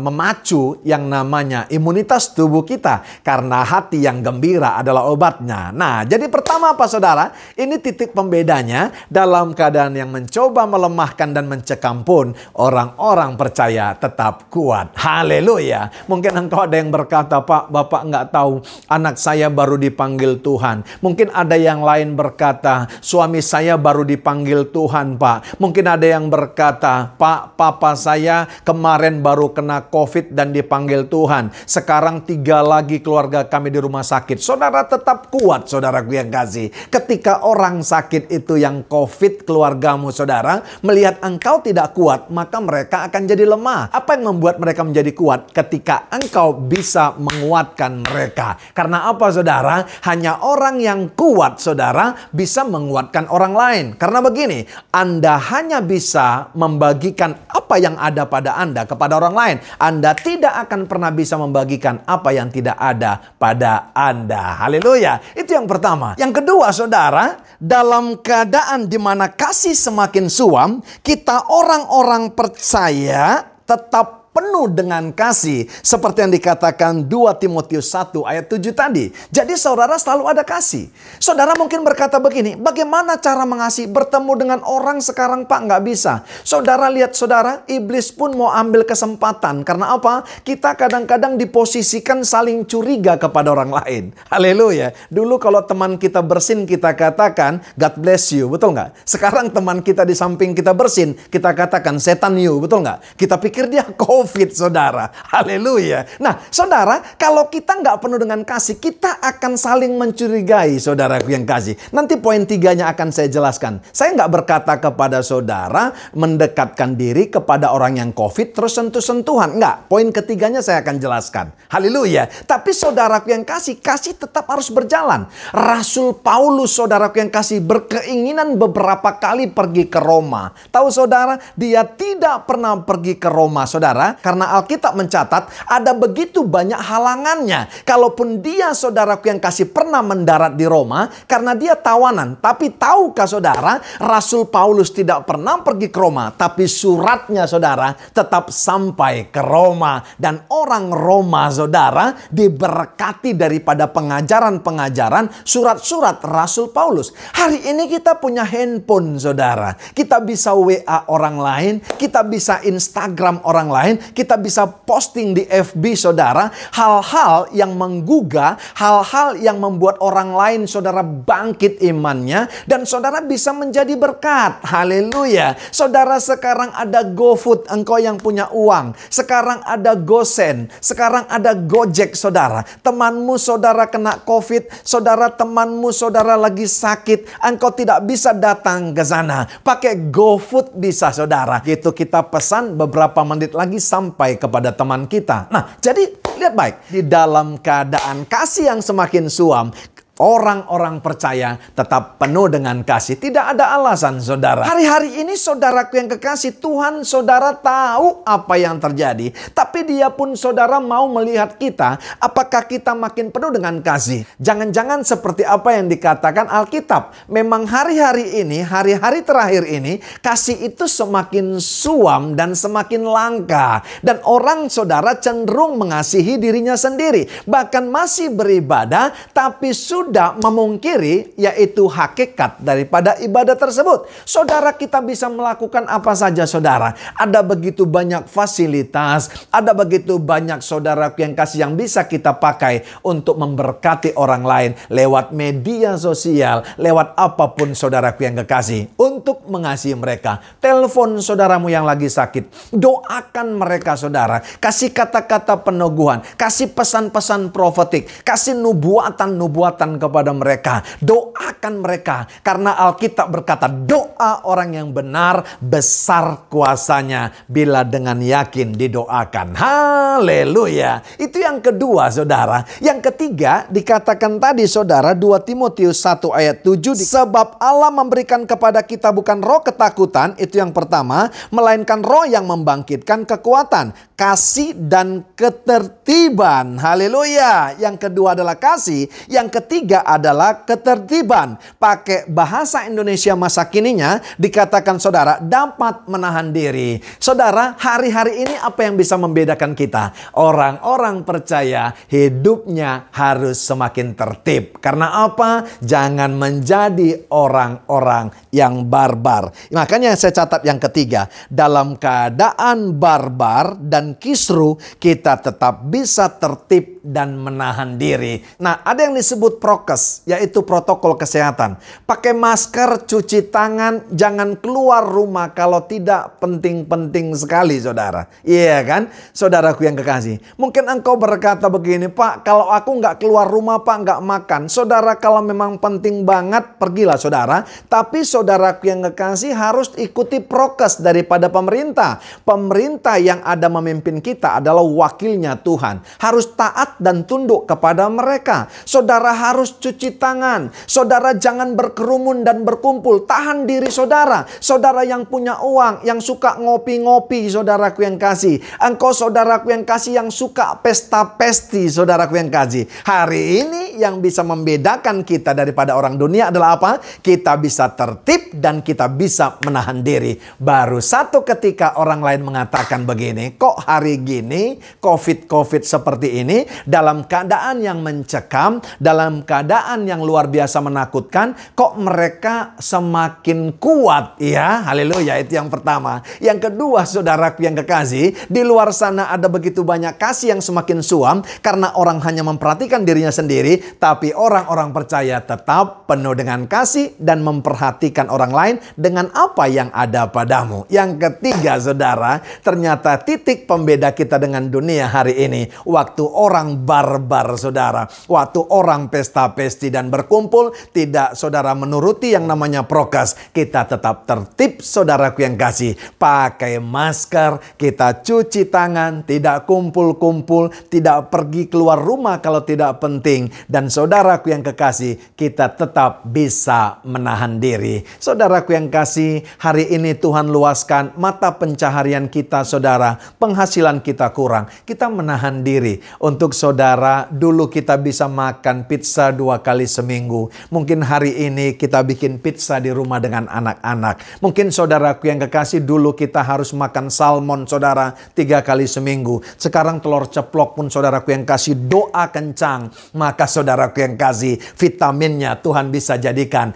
memacu yang namanya imunitas tubuh kita. Karena hati yang gembira adalah obatnya. Nah, jadi pertama apa, saudara? Ini titik pembedanya. Dalam keadaan yang mencoba melemahkan dan mencekam pun, orang-orang percaya tetap kuat. Haleluya. Mungkin engkau ada yang berkata, Pak, Bapak nggak tahu, anak saya baru dipanggil Tuhan. Mungkin ada yang lain berkata, suami saya baru dipanggil Tuhan, Pak. Mungkin ada yang berkata, Pak, papa saya kemarin baru kena COVID dan dipanggil Tuhan. Sekarang 3 lagi keluarga kami di rumah sakit. Saudara tetap kuat, saudaraku yang kasih. Ketika orang sakit itu yang COVID, keluargamu, saudara, melihat engkau tidak kuat, maka mereka akan jadi lemah. Apa yang membuat mereka menjadi kuat? Ketika engkau bisa menguatkan mereka. Karena apa, saudara? Hanya orang yang kuat, saudara, bisa menguatkan orang lain. Karena begini, Anda hanya bisa membagikan apa yang ada pada Anda kepada orang lain. Anda tidak akan pernah bisa membagikan apa yang tidak ada pada Anda. Haleluya. Itu yang pertama. Yang kedua, saudara, dalam keadaan di mana kasih semakin suam, kita orang-orang percaya tetap penuh dengan kasih. Seperti yang dikatakan 2 Timotius 1 ayat 7 tadi. Jadi saudara selalu ada kasih. Saudara mungkin berkata begini, bagaimana cara mengasihi? Bertemu dengan orang sekarang, Pak, nggak bisa. Saudara lihat, saudara, iblis pun mau ambil kesempatan. Karena apa? Kita kadang-kadang diposisikan saling curiga kepada orang lain. Haleluya. Dulu kalau teman kita bersin, kita katakan, God bless you. Betul nggak? Sekarang teman kita di samping kita bersin, kita katakan, setan you. Betul nggak? Kita pikir dia COVID, saudara. Haleluya. Nah, saudara, kalau kita nggak penuh dengan kasih, kita akan saling mencurigai, saudaraku yang kasih. Nanti poin 3-nya akan saya jelaskan. Saya nggak berkata kepada saudara mendekatkan diri kepada orang yang COVID terus sentuh-sentuhan. Nggak. Poin ketiganya saya akan jelaskan. Haleluya. Tapi saudaraku yang kasih, kasih tetap harus berjalan. Rasul Paulus, saudaraku yang kasih, berkeinginan beberapa kali pergi ke Roma. Tahu saudara, dia tidak pernah pergi ke Roma, saudara, saudara, karena Alkitab mencatat ada begitu banyak halangannya. Kalaupun dia, saudaraku yang kasih, pernah mendarat di Roma karena dia tawanan. Tapi tahukah saudara, Rasul Paulus tidak pernah pergi ke Roma, tapi suratnya saudara tetap sampai ke Roma. Dan orang Roma saudara diberkati daripada pengajaran-pengajaran surat-surat Rasul Paulus. Hari ini kita punya handphone saudara. Kita bisa WA orang lain, kita bisa Instagram orang lain, kita bisa posting di FB saudara. Hal-hal yang menggugah, hal-hal yang membuat orang lain saudara bangkit imannya. Dan saudara bisa menjadi berkat. Haleluya. Saudara, sekarang ada GoFood, engkau yang punya uang. Sekarang ada GoSend, sekarang ada Gojek saudara. Temanmu saudara kena COVID, saudara temanmu saudara lagi sakit, engkau tidak bisa datang ke sana. Pakai GoFood bisa saudara. Gitu kita pesan, beberapa menit lagi sampai kepada teman kita. Nah, jadi lihat baik. Di dalam keadaan kasih yang semakin suam, orang-orang percaya tetap penuh dengan kasih. Tidak ada alasan saudara. Hari-hari ini saudaraku yang kekasih, Tuhan saudara tahu apa yang terjadi. Tapi dia pun saudara mau melihat kita, apakah kita makin penuh dengan kasih. Jangan-jangan seperti apa yang dikatakan Alkitab. Memang hari-hari ini, hari-hari terakhir ini, kasih itu semakin suam dan semakin langka. Dan orang saudara cenderung mengasihi dirinya sendiri. Bahkan masih beribadah, tapi sudah memungkiri yaitu hakikat daripada ibadah tersebut. Saudara, kita bisa melakukan apa saja saudara. Ada begitu banyak fasilitas, ada begitu banyak saudaraku yang kasih yang bisa kita pakai untuk memberkati orang lain lewat media sosial, lewat apapun saudaraku yang kekasih, untuk mengasihi mereka. Telepon saudaramu yang lagi sakit, doakan mereka saudara, kasih kata-kata peneguhan, kasih pesan-pesan profetik, kasih nubuatan-nubuatan kepada mereka. Doakan mereka. Karena Alkitab berkata, doa orang yang benar besar kuasanya bila dengan yakin didoakan. Haleluya. Itu yang kedua saudara. Yang ketiga dikatakan tadi saudara, 2 Timotius 1 ayat 7. Sebab Allah memberikan kepada kita bukan roh ketakutan, itu yang pertama, melainkan roh yang membangkitkan kekuatan, kasih dan ketertiban. Haleluya. Yang kedua adalah kasih. Yang ketiga adalah ketertiban. Pakai bahasa Indonesia masa kininya dikatakan saudara dapat menahan diri. Saudara, hari-hari ini apa yang bisa membedakan kita? Orang-orang percaya hidupnya harus semakin tertib. Karena apa? Jangan menjadi orang-orang yang barbar. Makanya saya catat yang ketiga. Dalam keadaan barbar dan kisru, kita tetap bisa tertib dan menahan diri. Nah, ada yang disebut prokes, yaitu protokol kesehatan. Pakai masker, cuci tangan, jangan keluar rumah kalau tidak penting-penting sekali saudara. Iya kan? Saudaraku yang kekasih. Mungkin engkau berkata begini, Pak, kalau aku nggak keluar rumah, Pak, nggak makan. Saudara, kalau memang penting banget, pergilah saudara. Tapi saudaraku yang kekasih harus ikuti prokes daripada pemerintah. Pemerintah yang ada memimpin kita adalah wakilnya Tuhan. Harus taat dan tunduk kepada mereka. Saudara harus cuci tangan. Saudara jangan berkerumun dan berkumpul. Tahan diri saudara. Saudara yang punya uang, yang suka ngopi-ngopi, saudaraku yang kasih. Engkau saudaraku yang kasih yang suka pesta-pesti, saudaraku yang kasih. Hari ini yang bisa membedakan kita daripada orang dunia adalah apa? Kita bisa tertib dan kita bisa menahan diri. Baru satu ketika orang lain mengatakan begini, kok hari gini COVID seperti ini, dalam keadaan yang mencekam, dalam keadaan yang luar biasa menakutkan, kok mereka semakin kuat ya. Haleluya, itu yang pertama. Yang kedua saudaraku yang kekasih, di luar sana ada begitu banyak kasih yang semakin suam karena orang hanya memperhatikan dirinya sendiri, tapi orang-orang percaya tetap penuh dengan kasih dan memperhatikan orang lain dengan apa yang ada padamu. Yang ketiga saudara, ternyata titik pembeda kita dengan dunia hari ini, waktu orang barbar saudara, waktu orang pesta berpesta pesti dan berkumpul, tidak saudara menuruti yang namanya prokes, kita tetap tertib saudaraku yang kasih. Pakai masker, kita cuci tangan, tidak kumpul-kumpul, tidak pergi keluar rumah kalau tidak penting. Dan saudaraku yang kekasih, kita tetap bisa menahan diri. Saudaraku yang kasih, hari ini Tuhan luaskan mata pencaharian kita saudara, penghasilan kita kurang, kita menahan diri. Untuk saudara, dulu kita bisa makan pizza 2 kali seminggu. Mungkin hari ini kita bikin pizza di rumah dengan anak-anak. Mungkin saudaraku yang kekasih, dulu kita harus makan salmon saudara 3 kali seminggu. Sekarang telur ceplok pun saudaraku yang kasih, doa kencang. Maka saudaraku yang kasih, vitaminnya Tuhan bisa jadikan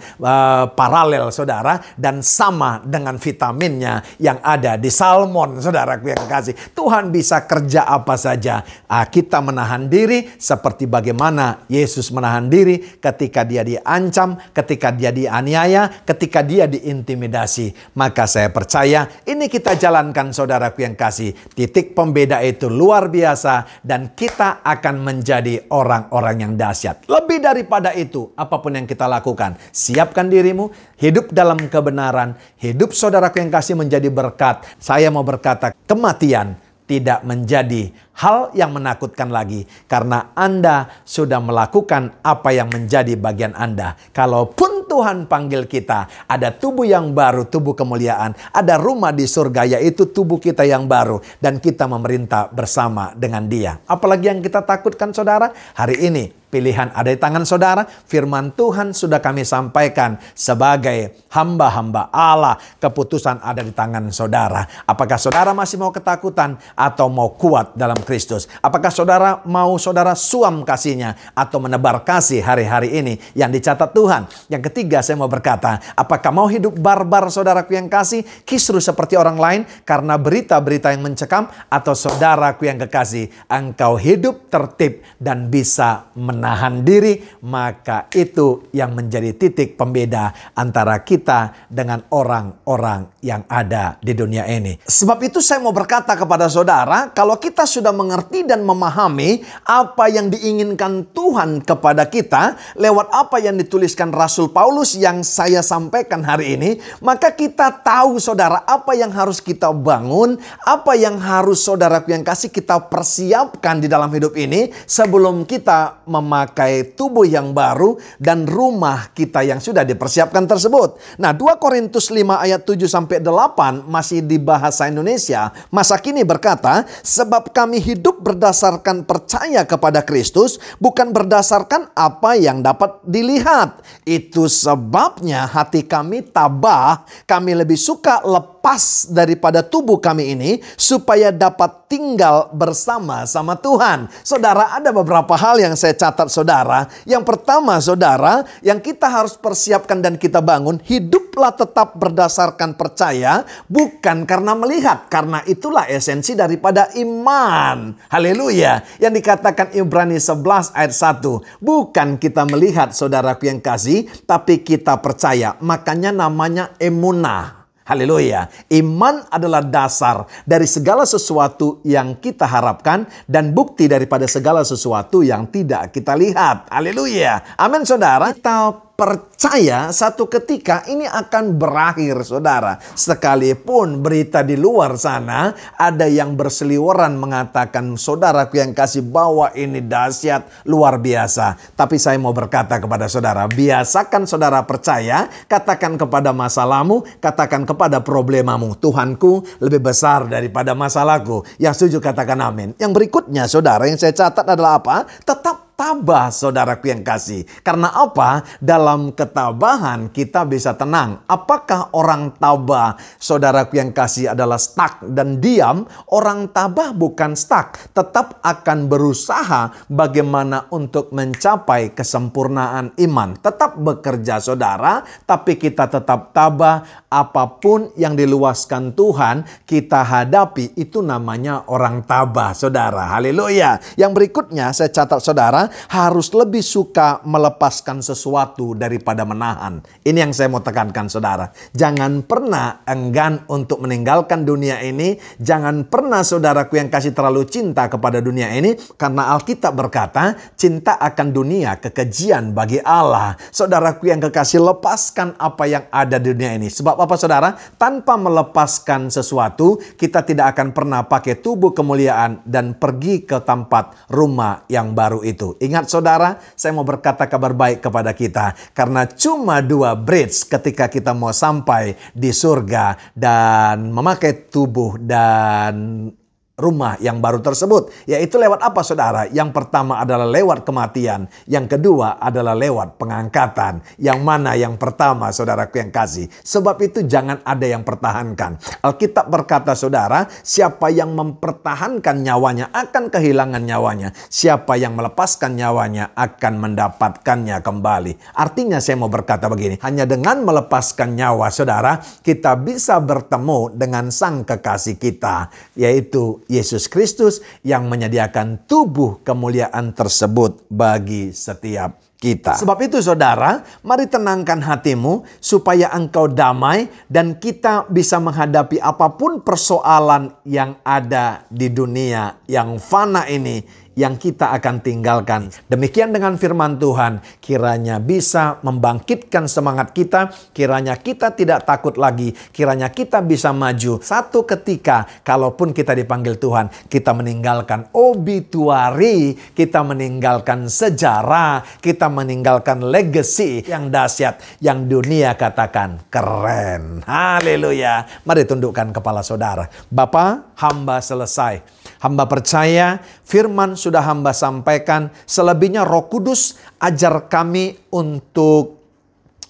paralel saudara, dan sama dengan vitaminnya yang ada di salmon saudaraku yang kasih. Tuhan bisa kerja apa saja. Kita menahan diri seperti bagaimana Yesus menahan diri ketika dia diancam, ketika dia dianiaya, ketika dia diintimidasi. Maka saya percaya ini kita jalankan saudaraku yang kasih. Titik pembeda itu luar biasa dan kita akan menjadi orang-orang yang dahsyat. Lebih daripada itu, apapun yang kita lakukan, siapkan dirimu, hidup dalam kebenaran, hidup saudaraku yang kasih menjadi berkat. Saya mau berkata, kematian tidak menjadi hal yang menakutkan lagi, karena Anda sudah melakukan apa yang menjadi bagian Anda. Kalaupun Tuhan panggil kita, ada tubuh yang baru, tubuh kemuliaan, ada rumah di surga, yaitu tubuh kita yang baru, dan kita memerintah bersama dengan Dia. Apalagi yang kita takutkan saudara? Hari ini pilihan ada di tangan saudara. Firman Tuhan sudah kami sampaikan sebagai hamba-hamba Allah. Keputusan ada di tangan saudara. Apakah saudara masih mau ketakutan atau mau kuat dalam Kristus? Apakah saudara mau saudara suam kasihnya atau menebar kasih hari-hari ini yang dicatat Tuhan? Yang ketiga saya mau berkata, apakah mau hidup barbar saudaraku yang kasih, kisruh seperti orang lain karena berita-berita yang mencekam? Atau saudaraku yang kekasih, engkau hidup tertib dan bisa menahan diri? Maka itu yang menjadi titik pembeda antara kita dengan orang-orang yang ada di dunia ini. Sebab itu saya mau berkata kepada saudara, kalau kita sudah mengerti dan memahami apa yang diinginkan Tuhan kepada kita lewat apa yang dituliskan Rasul Paulus yang saya sampaikan hari ini, maka kita tahu saudara apa yang harus kita bangun, apa yang harus saudaraku yang kasih kita persiapkan di dalam hidup ini sebelum kita memakai tubuh yang baru dan rumah kita yang sudah dipersiapkan tersebut. Nah, 2 Korintus 5 ayat 7-8 masih di bahasa Indonesia masa kini berkata, sebab kami hidup berdasarkan percaya kepada Kristus, bukan berdasarkan apa yang dapat dilihat. Itu sebabnya hati kami tabah, kami lebih suka lepas daripada tubuh kami ini, supaya dapat tinggal bersama-sama Tuhan. Saudara, ada beberapa hal yang saya catat saudara. Yang pertama saudara, yang kita harus persiapkan dan kita bangun, hiduplah tetap berdasarkan percaya, bukan karena melihat. Karena itulah esensi daripada iman. Haleluya. Yang dikatakan Ibrani 11 ayat 1. Bukan kita melihat saudaraku yang kasih, tapi kita percaya. Makanya namanya emunah. Haleluya. Iman adalah dasar dari segala sesuatu yang kita harapkan dan bukti daripada segala sesuatu yang tidak kita lihat. Haleluya. Amin saudara. Kita percaya satu ketika ini akan berakhir saudara. Sekalipun berita di luar sana ada yang berseliweran mengatakan saudaraku yang kasih bahwa ini dahsyat luar biasa. Tapi saya mau berkata kepada saudara, biasakan saudara percaya, katakan kepada masalahmu, katakan kepada problemamu, Tuhanku lebih besar daripada masalahku. Yang setuju katakan amin. Yang berikutnya saudara yang saya catat adalah apa? Tetap tabah saudaraku yang kasih. Karena apa? Dalam ketabahan kita bisa tenang. Apakah orang tabah saudaraku yang kasih adalah stuck dan diam? Orang tabah bukan stuck, tetap akan berusaha bagaimana untuk mencapai kesempurnaan iman. Tetap bekerja saudara, tapi kita tetap tabah. Apapun yang diluaskan Tuhan kita hadapi, itu namanya orang tabah saudara. Haleluya. Yang berikutnya saya catat saudara, saudara harus lebih suka melepaskan sesuatu daripada menahan. Ini yang saya mau tekankan saudara. Jangan pernah enggan untuk meninggalkan dunia ini. Jangan pernah saudaraku yang kasih terlalu cinta kepada dunia ini. Karena Alkitab berkata, cinta akan dunia kekejian bagi Allah. Saudaraku yang kekasih, lepaskan apa yang ada di dunia ini. Sebab apa saudara? Tanpa melepaskan sesuatu, kita tidak akan pernah pakai tubuh kemuliaan dan pergi ke tempat rumah yang baru itu. Ingat saudara, saya mau berkata kabar baik kepada kita. Karena cuma 2 bridge ketika kita mau sampai di surga dan memakai tubuh dan rumah yang baru tersebut. Yaitu lewat apa saudara? Yang pertama adalah lewat kematian. Yang kedua adalah lewat pengangkatan. Yang mana yang pertama saudaraku yang kasih? Sebab itu jangan ada yang pertahankan. Alkitab berkata saudara, siapa yang mempertahankan nyawanya akan kehilangan nyawanya. Siapa yang melepaskan nyawanya akan mendapatkannya kembali. Artinya saya mau berkata begini, hanya dengan melepaskan nyawa saudara, kita bisa bertemu dengan sang kekasih kita, yaitu Yesus Kristus yang menyediakan tubuh kemuliaan tersebut bagi setiap kita. Sebab itu saudara, mari tenangkan hatimu supaya engkau damai dan kita bisa menghadapi apapun persoalan yang ada di dunia yang fana ini yang kita akan tinggalkan. Demikian dengan firman Tuhan, kiranya bisa membangkitkan semangat kita, kiranya kita tidak takut lagi, kiranya kita bisa maju. Satu ketika, kalaupun kita dipanggil Tuhan, kita meninggalkan obituari, kita meninggalkan sejarah, kita meninggalkan legacy yang dahsyat, yang dunia katakan keren. Haleluya. Mari tundukkan kepala saudara. Bapa, hamba selesai. Hamba percaya firman sudah hamba sampaikan. Selebihnya Roh Kudus ajar kami untuk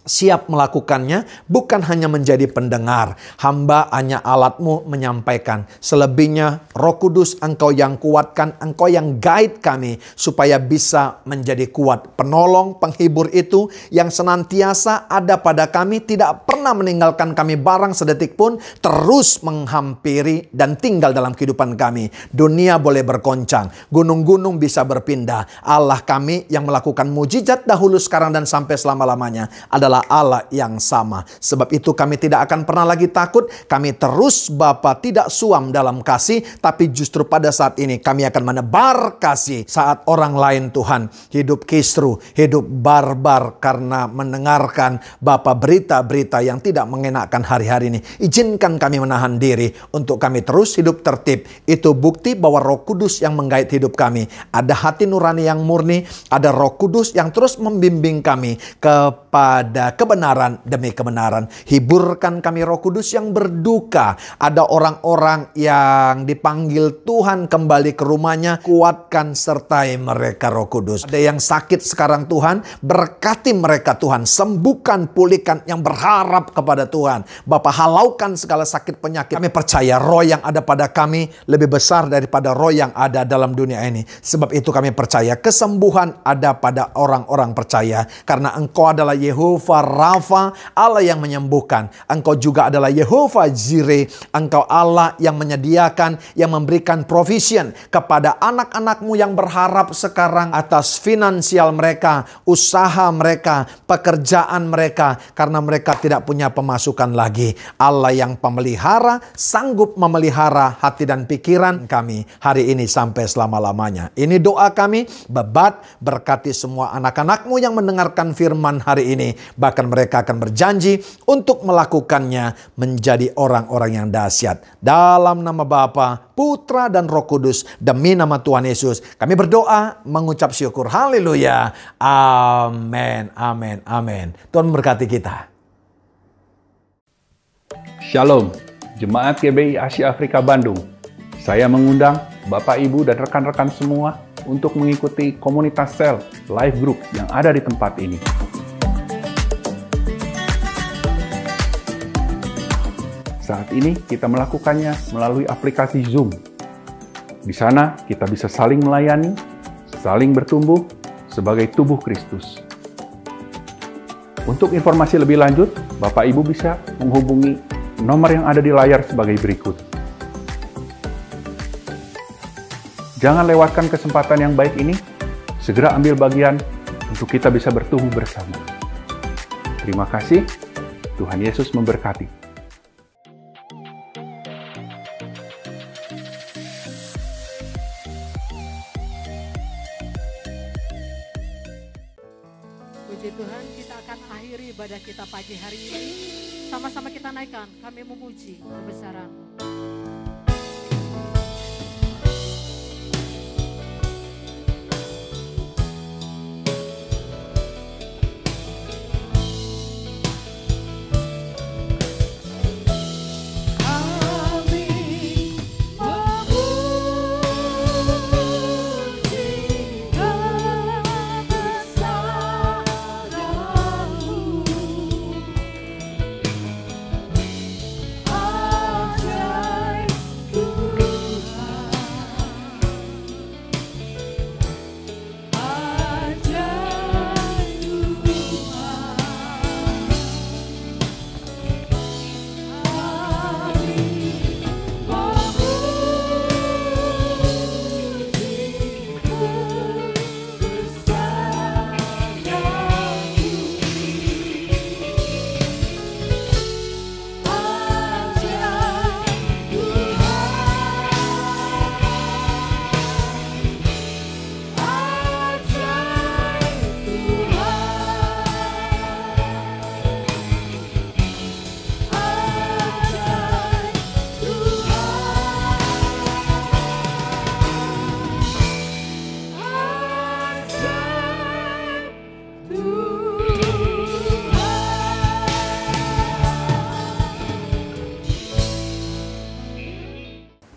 siap melakukannya, bukan hanya menjadi pendengar. Hamba hanya alatmu menyampaikan. Selebihnya Roh Kudus, engkau yang kuatkan, engkau yang guide kami supaya bisa menjadi kuat. Penolong, penghibur itu yang senantiasa ada pada kami, tidak pernah meninggalkan kami barang sedetik pun, terus menghampiri dan tinggal dalam kehidupan kami. Dunia boleh bergoncang, gunung-gunung bisa berpindah. Allah kami yang melakukan mujizat dahulu, sekarang dan sampai selama-lamanya adalah Allah yang sama. Sebab itu kami tidak akan pernah lagi takut. Kami terus Bapa tidak suam dalam kasih, tapi justru pada saat ini kami akan menebar kasih. Saat orang lain Tuhan hidup kisru, hidup barbar karena mendengarkan Bapa berita-berita yang tidak mengenakan hari-hari ini. Izinkan kami menahan diri untuk kami terus hidup tertib. Itu bukti bahwa Roh Kudus yang menggait hidup kami. Ada hati nurani yang murni, ada Roh Kudus yang terus membimbing kami kepada kebenaran demi kebenaran. Hiburkan kami Roh Kudus yang berduka. Ada orang-orang yang dipanggil Tuhan kembali ke rumahnya. Kuatkan sertai mereka Roh Kudus. Ada yang sakit sekarang Tuhan, berkati mereka Tuhan. Sembuhkan, pulihkan yang berharap kepada Tuhan. Bapa, halaukan segala sakit penyakit. Kami percaya roh yang ada pada kami lebih besar daripada roh yang ada dalam dunia ini. Sebab itu kami percaya kesembuhan ada pada orang-orang percaya. Karena Engkau adalah Yehova Rafa, Allah yang menyembuhkan. Engkau juga adalah Yehova Jireh. Engkau Allah yang menyediakan, yang memberikan provision kepada anak-anakmu yang berharap sekarang atas finansial mereka, usaha mereka, pekerjaan mereka, karena mereka tidak punya pemasukan lagi. Allah yang pemelihara, sanggup memelihara hati dan pikiran kami hari ini sampai selama-lamanya. Ini doa kami, bebat, berkati semua anak-anakmu yang mendengarkan firman hari ini. Bahkan mereka akan berjanji untuk melakukannya menjadi orang-orang yang dahsyat. Dalam nama Bapa, Putra dan Roh Kudus, demi nama Tuhan Yesus, kami berdoa mengucap syukur. Haleluya. Amin, amin, amin. Tuhan memberkati kita. Shalom, Jemaat GBI Asia Afrika Bandung. Saya mengundang Bapak, Ibu, dan rekan-rekan semua untuk mengikuti komunitas sel live group yang ada di tempat ini. Saat ini kita melakukannya melalui aplikasi Zoom. Di sana kita bisa saling melayani, saling bertumbuh sebagai tubuh Kristus. Untuk informasi lebih lanjut, Bapak Ibu bisa menghubungi nomor yang ada di layar sebagai berikut. Jangan lewatkan kesempatan yang baik ini. segera ambil bagian untuk kita bisa bertumbuh bersama. Terima kasih, Tuhan Yesus memberkati. Puji Tuhan, kita akan akhiri ibadah kita pagi hari ini. Sama-sama kita naikkan, kami memuji kebesaran-Mu.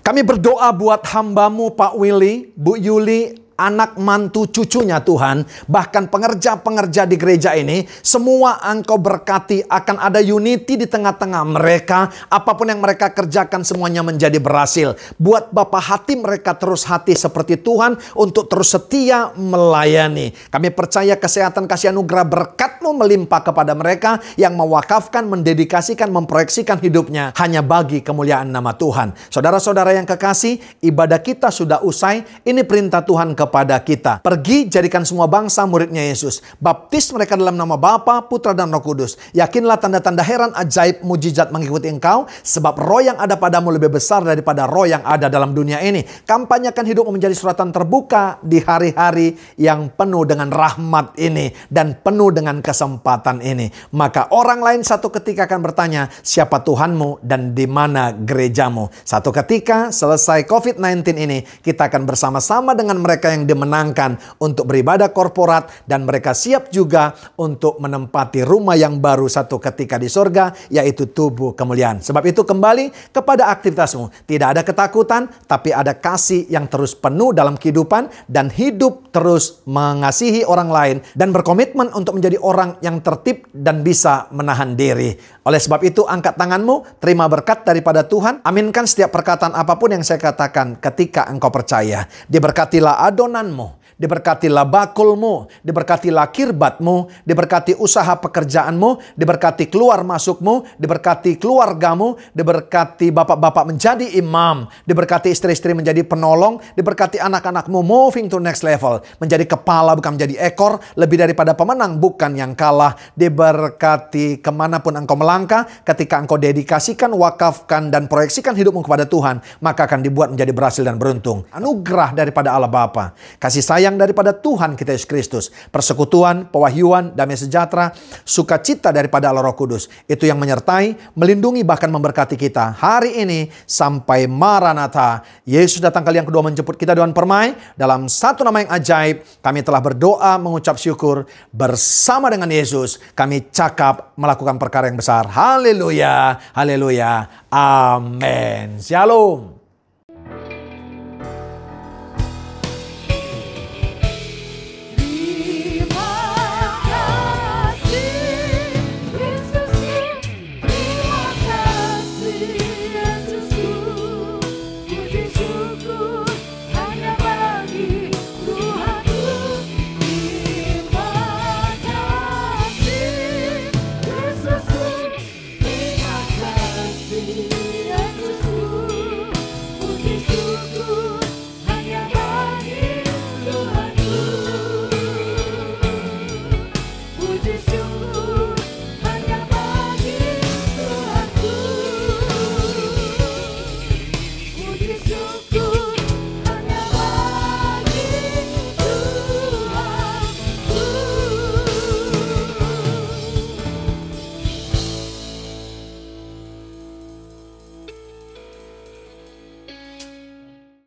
Kami berdoa buat hamba-Mu Pak Willy, Bu Yuli, anak mantu cucunya Tuhan, bahkan pengerja-pengerja di gereja ini, semua Engkau berkati, akan ada unity di tengah-tengah mereka, apapun yang mereka kerjakan semuanya menjadi berhasil. Buat Bapa hati mereka terus hati seperti Tuhan untuk terus setia melayani. Kami percaya kesehatan, kasih anugerah berkat-Mu melimpah kepada mereka yang mewakafkan, mendedikasikan, memproyeksikan hidupnya hanya bagi kemuliaan nama Tuhan. Saudara-saudara yang kekasih, ibadah kita sudah usai. Ini perintah Tuhan kepada kita. Pergi, jadikan semua bangsa muridnya Yesus. Baptis mereka dalam nama Bapa, Putra, dan Roh Kudus. Yakinlah tanda-tanda heran, ajaib, mujizat mengikuti engkau, sebab roh yang ada padamu lebih besar daripada roh yang ada dalam dunia ini. Kampanyakan hidupmu menjadi suratan terbuka di hari-hari yang penuh dengan rahmat ini dan penuh dengan kesempatan ini. Maka orang lain satu ketika akan bertanya, siapa Tuhanmu dan di mana gerejamu? Satu ketika selesai COVID-19 ini, kita akan bersama-sama dengan mereka yang dimenangkan untuk beribadah korporat, dan mereka siap juga untuk menempati rumah yang baru satu ketika di surga, yaitu tubuh kemuliaan. Sebab itu kembali kepada aktivitasmu. Tidak ada ketakutan, tapi ada kasih yang terus penuh dalam kehidupan, dan hidup terus mengasihi orang lain dan berkomitmen untuk menjadi orang yang tertib dan bisa menahan diri. Oleh sebab itu, angkat tanganmu, terima berkat daripada Tuhan. Aminkan setiap perkataan apapun yang saya katakan ketika engkau percaya. Diberkatilah adonanmu, diberkatilah bakulmu, diberkatilah kirbatmu, diberkati usaha pekerjaanmu, diberkati keluar masukmu, diberkati keluargamu, diberkati bapak-bapak menjadi imam, diberkati istri-istri menjadi penolong, diberkati anak-anakmu moving to next level, menjadi kepala bukan menjadi ekor, lebih daripada pemenang bukan yang kalah. Diberkati kemanapun engkau melangkah, ketika engkau dedikasikan, wakafkan, dan proyeksikan hidupmu kepada Tuhan, maka akan dibuat menjadi berhasil dan beruntung. Anugerah daripada Allah Bapa, kasih sayang daripada Tuhan kita Yesus Kristus, persekutuan, pewahyuan, damai sejahtera, sukacita daripada Allah Roh Kudus, itu yang menyertai, melindungi, bahkan memberkati kita hari ini sampai Maranatha. Yesus datang kali yang kedua menjemput kita dengan permai. Dalam satu nama yang ajaib, kami telah berdoa, mengucap syukur. Bersama dengan Yesus, kami cakap melakukan perkara yang besar. Haleluya, haleluya, amin. Shalom.